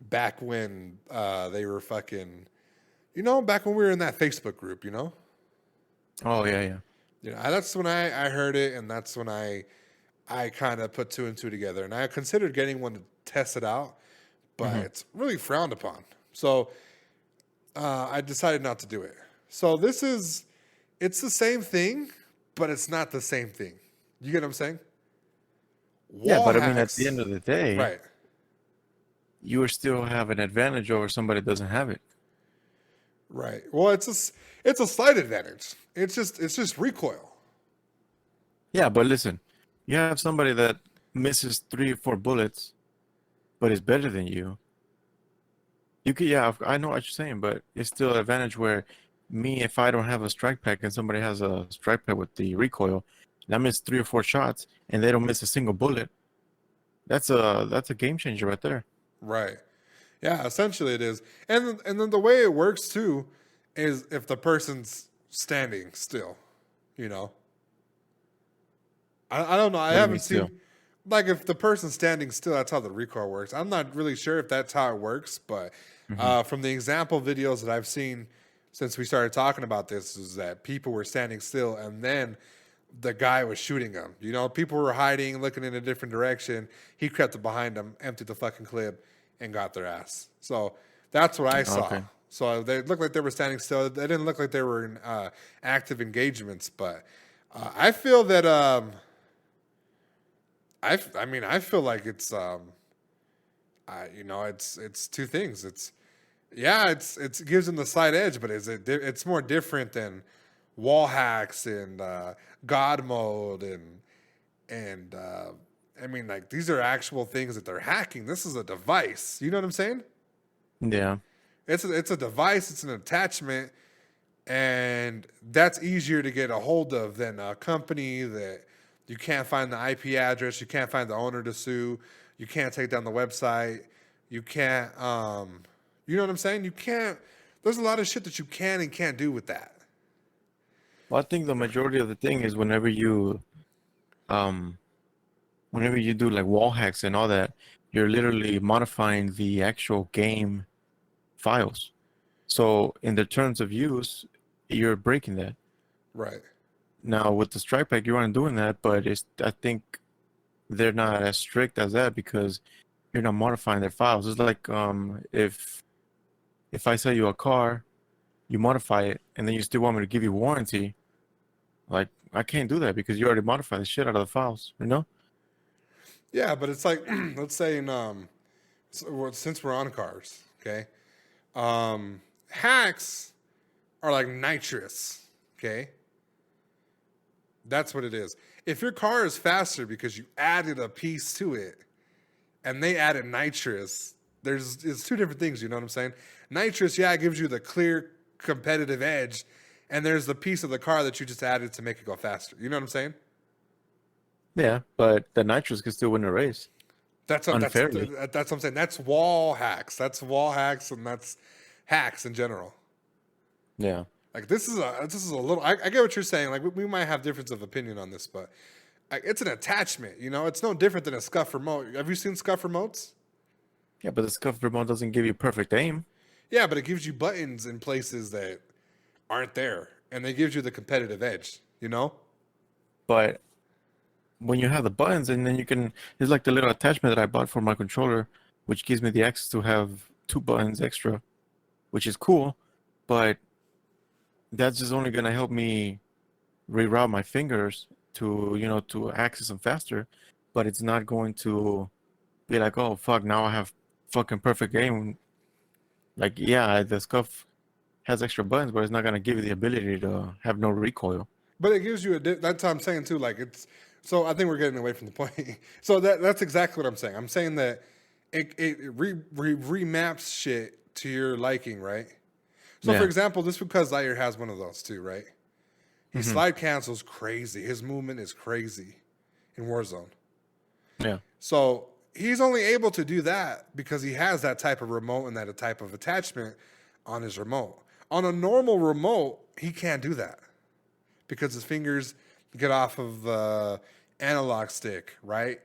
back when they were fucking, you know, back when we were in that Facebook group. You know. Oh yeah. You know, that's when I heard it, and that's when I kind of put two and two together, and I considered getting one to test it out, but it's really frowned upon. So I decided not to do it. So it's the same thing, but it's not the same thing. You get what I'm saying? Yeah, but I mean, at hacks- the end of the day, right? you still have an advantage over somebody that doesn't have it. Right. Well, it's a slight advantage. It's just recoil. Yeah, but listen, you have somebody that misses 3 or 4 bullets, but is better than you. You could, yeah, I know what you're saying, but it's still an advantage where me, if I don't have a strike pack and somebody has a strike pack with the recoil, and I miss 3 or 4 shots and they don't miss a single bullet, that's a game changer right there. Right. Yeah, essentially it is. And then the way it works too is if the person's standing still, you know. I don't know. I haven't seen like if the person's standing still, that's how the recoil works. I'm not really sure if that's how it works, but from the example videos that I've seen since we started talking about this is that people were standing still and then the guy was shooting them. You know, people were hiding, looking in a different direction. He crept up behind them, emptied the fucking clip, and got their ass. So that's what I saw. Okay. So they looked like they were standing still. They didn't look like they were in active engagements. But I feel that I feel like it's it's two things. It gives them the slight edge, but it's more different than wall hacks and God mode and I mean, like, these are actual things that they're hacking. This is a device. You know what I'm saying? Yeah. It's a device. It's an attachment, and that's easier to get a hold of than a company that you can't find the IP address, you can't find the owner to sue, you can't take down the website, you can't. You know what I'm saying? You can't. There's a lot of shit that you can and can't do with that. Well, I think the majority of the thing is whenever you do like wall hacks and all that, you're literally modifying the actual game files. So in the terms of use, you're breaking that. Right. Now with the strike pack, you aren't doing that, but I think they're not as strict as that because you're not modifying their files. It's like if I sell you a car, you modify it, and then you still want me to give you warranty, like I can't do that because you already modified the shit out of the files, you know? Yeah, but it's like, let's say since we're on cars, okay, hacks are like nitrous, okay? That's what it is. If your car is faster because you added a piece to it, and they added nitrous, it's two different things. You know what I'm saying? Nitrous, yeah, it gives you the clear competitive edge, and there's the piece of the car that you just added to make it go faster. You know what I'm saying? Yeah, but the nitrous can still win the race. That's Unfairly. that's what I'm saying. That's wall hacks. That's wall hacks, and that's hacks in general. Yeah. Like this is a little. I get what you're saying. Like we might have difference of opinion on this, but it's an attachment. You know, it's no different than a scuff remote. Have you seen scuff remotes? Yeah, but the scuff remote doesn't give you perfect aim. Yeah, but it gives you buttons in places that aren't there, and it gives you the competitive edge. You know? But when you have the buttons, and then you can, it's like the little attachment that I bought for my controller, which gives me the access to have 2 buttons extra, which is cool, but that's just only gonna help me reroute my fingers to, to access them faster, but it's not going to be like, oh fuck, now I have fucking perfect aim. Like, yeah, the scuff has extra buttons, but it's not gonna give you the ability to have no recoil. But it gives you that's what I'm saying too. Like it's so I think we're getting away from the point. So that's exactly what I'm saying. I'm saying that it remaps shit to your liking, right? So for Yeah. example, just because Lightyear has one of those too, right? His slide cancels crazy. His movement is crazy in Warzone. Yeah. So he's only able to do that because he has that type of remote and that type of attachment on his remote. On a normal remote, he can't do that because his fingers get off of the analog stick, right?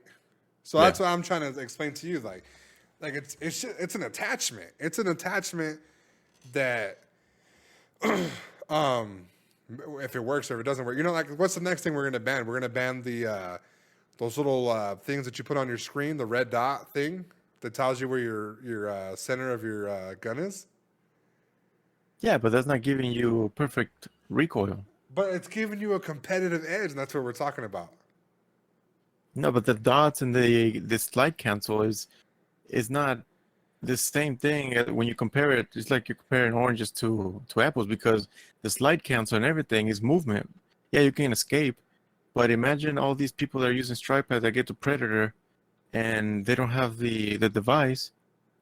So that's what I'm trying to explain to you. Like it's an attachment. It's an attachment that, if it works or if it doesn't work, like what's the next thing we're gonna ban? We're gonna ban the those little things that you put on your screen, the red dot thing that tells you where your center of your gun is. Yeah, but that's not giving you perfect recoil. But it's giving you a competitive edge, and that's what we're talking about. No, but the dots and the slide cancel is not the same thing. When you compare it. It's like you're comparing oranges to apples, because the slide cancel and everything is movement. Yeah, you can escape, but imagine all these people that are using strike pads that get to Predator, and they don't have the device.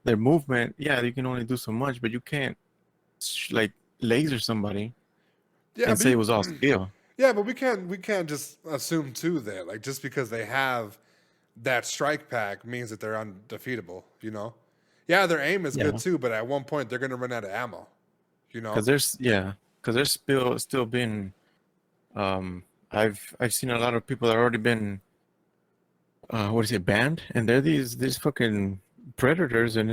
Their movement, yeah, you can only do so much, but you can't like laser somebody Yeah, and but say it was all skill. yeah, but we can't just assume too that like just because they have that strike pack means that they're undefeatable. Yeah, their aim is good Yeah, too, but at one point they're gonna run out of ammo. You know. because there's still been I've seen a lot of people that already been what is it, banned, and they're these fucking predators, and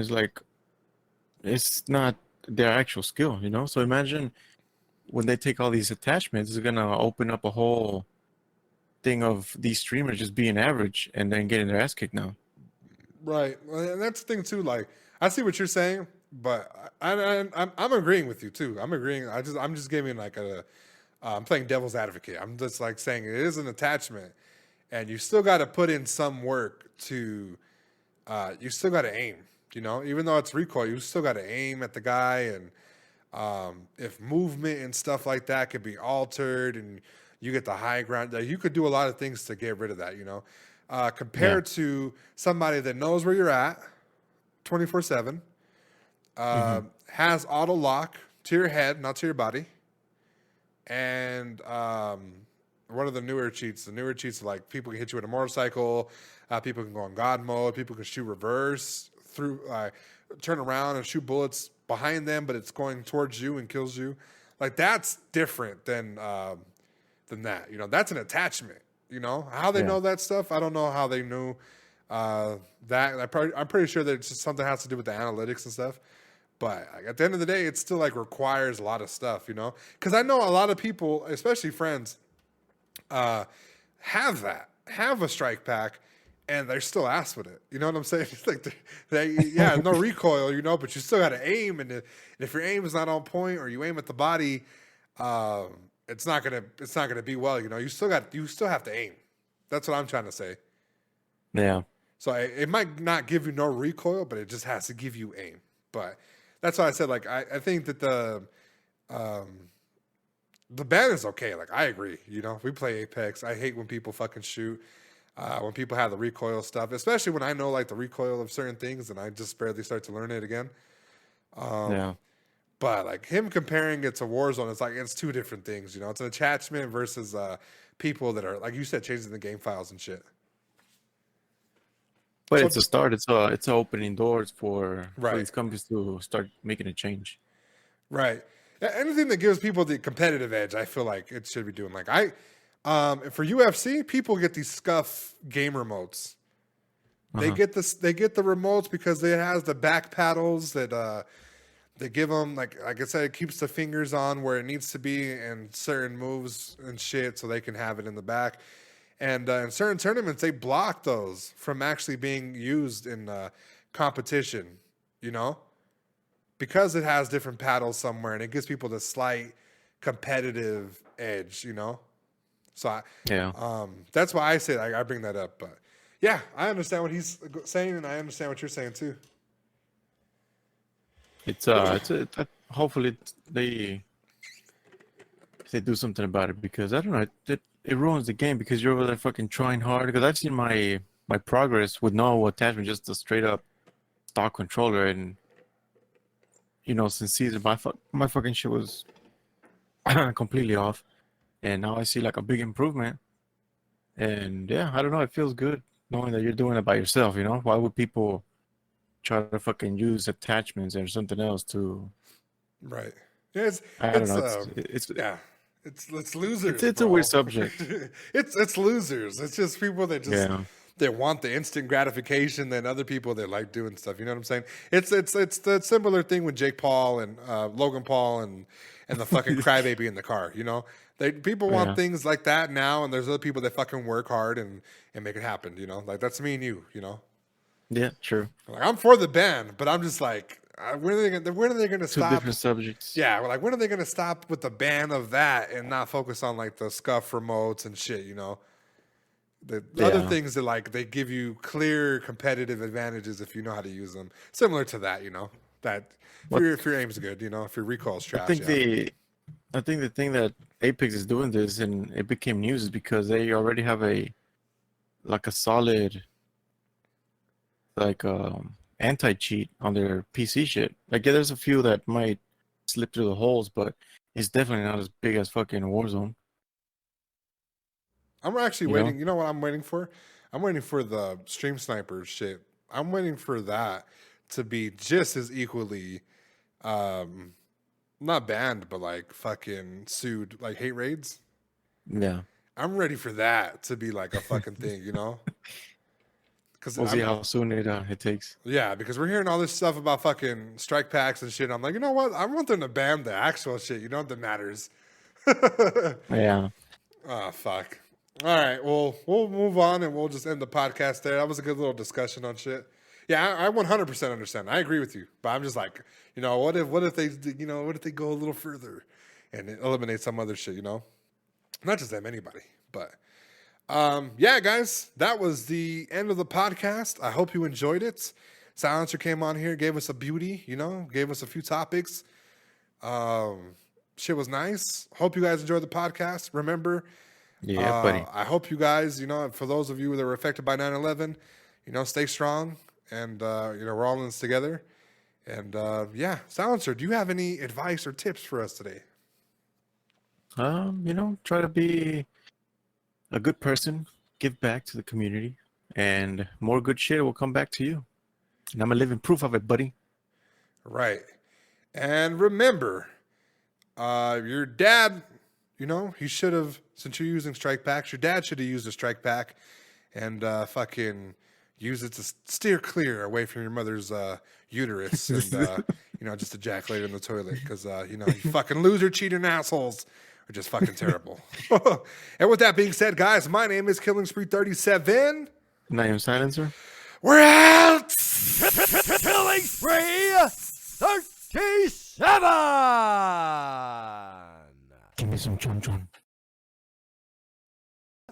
it's not their actual skill, So imagine when they take all these attachments, it's gonna open up a whole thing of these streamers just being average and then getting their ass kicked now. Right, well, and that's the thing too. Like, I see what you're saying, but I'm agreeing with you too. I'm agreeing. I'm just giving like I'm playing devil's advocate. I'm just like saying it is an attachment, and you still got to put in some work to. You still got to aim. Even though it's recoil, you still got to aim at the guy, and if movement and stuff like that could be altered, and you get the high ground, you could do a lot of things to get rid of that. Yeah. Compared to somebody that knows where you're at 24/7, Hmm. has auto lock to your head, not to your body. And what are the newer cheats? The newer cheats are like people can hit you with a motorcycle, people can go on God mode, people can shoot reverse through, turn around and shoot bullets behind them, but it's going towards you and kills you. Like that's different than that. That's an attachment. How they Yeah. know that stuff, I don't know how they knew that. I'm pretty sure that it's just something that has to do with the analytics and stuff. But like, at the end of the day, it still like requires a lot of stuff, Because I know a lot of people, especially friends, have a strike pack, and they're still ass with it. You know what I'm saying? It's like yeah, no recoil, but you still got to aim, and if your aim is not on point or you aim at the body, it's not gonna be well. You still have to aim. That's what I'm trying to say. Yeah. So it might not give you no recoil, but it just has to give you aim. But that's why I said like I think that the ban is okay. Like I agree. We play Apex. I hate when people fucking shoot. When people have the recoil stuff, especially when I know like the recoil of certain things, and I just barely start to learn it again. Yeah. But like him comparing it to Warzone, it's two different things. It's an attachment versus people that are like you said changing the game files and shit. But So it's a start. It's opening doors for right, these companies to start making a change. right. Anything that gives people the competitive edge, I feel like it should be doing. Like for UFC, people get these scuff game remotes. They Uh-huh. get this. They get the remotes because it has the back paddles that they give them. Like I said, it keeps the fingers on where it needs to be and certain moves and shit, so they can have it in the back. And in certain tournaments, they block those from actually being used in competition, you know, because it has different paddles somewhere and it gives people the slight competitive edge, you know. So that's why I say I bring that up. But yeah, I understand what he's saying, and I understand what you're saying too. Hopefully they do something about it, because I don't know, it ruins the game because you're over there fucking trying hard. Because I've seen my progress with no attachment, just a straight up stock controller, and you know, since season my fucking shit was completely off, and now I see like a big improvement. And yeah, I don't know, it feels good knowing that you're doing it by yourself. You know, why would people try to fucking use attachments or something else to? Right. Yeah, I don't know. It's losers. It's a weird subject. it's losers. It's just people that just they want the instant gratification. Then other people that like doing stuff. You know what I'm saying? It's the similar thing with Jake Paul and Logan Paul and the fucking crybaby in the car. You know, people want things like that now, and there's other people that fucking work hard and make it happen. You know, like that's me and you. You know. Yeah, true. Like, I'm for the ban, but I'm just like, when are they going to stop? Two different subjects. Yeah, like when are they going to stop with the ban of that and not focus on like the scuff remotes and shit? You know, the other things that like they give you clear competitive advantages if you know how to use them. Similar to that, you know, that if your aim's good, you know, if your recall's trash. I think the thing that Apex is doing this and it became news is because they already have a solid anti-cheat on their PC shit. Like, yeah, there's a few that might slip through the holes, but it's definitely not as big as fucking Warzone. I'm actually waiting. You know what I'm waiting for? I'm waiting for the stream sniper shit. I'm waiting for that to be just as equally, not banned, but like fucking sued, like hate raids. Yeah. I'm ready for that to be like a fucking thing, you know? We'll see how soon it takes. Yeah, because we're hearing all this stuff about fucking strike packs and shit. I'm like, you know what? I want them to ban the actual shit. You know what that matters? Yeah. Oh, fuck. All right. Well, we'll move on and we'll just end the podcast there. That was a good little discussion on shit. Yeah, I 100% understand. I agree with you. But I'm just like, you know, what if they go a little further and eliminate some other shit, you know? Not just them, anybody, but... yeah, guys, that was the end of the podcast. I hope you enjoyed it. Silencer came on here, gave us a beauty, you know, gave us a few topics. Shit was nice. Hope you guys enjoyed the podcast. Remember, buddy. I hope you guys, you know, for those of you that were affected by 9/11, you know, stay strong and, you know, we're all in this together. And, yeah, Silencer, do you have any advice or tips for us today? You know, try to be a good person, give back to the community, and more good shit will come back to you. And I'm a living proof of it, buddy. Right. And remember, your dad, you know, he should have, since you're using strike packs, your dad should have used a strike pack and fucking use it to steer clear away from your mother's uterus and, you know, just ejaculate in the toilet because, you know, you fucking loser, cheating assholes. Are just fucking terrible. And with that being said, guys, my name is Killing Spree 37. And I am Silencer. We're out! Killing Spree 37! Give me some chon chon.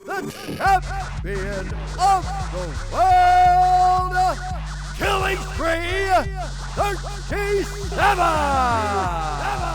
The champion of the world, Killing Spree 37!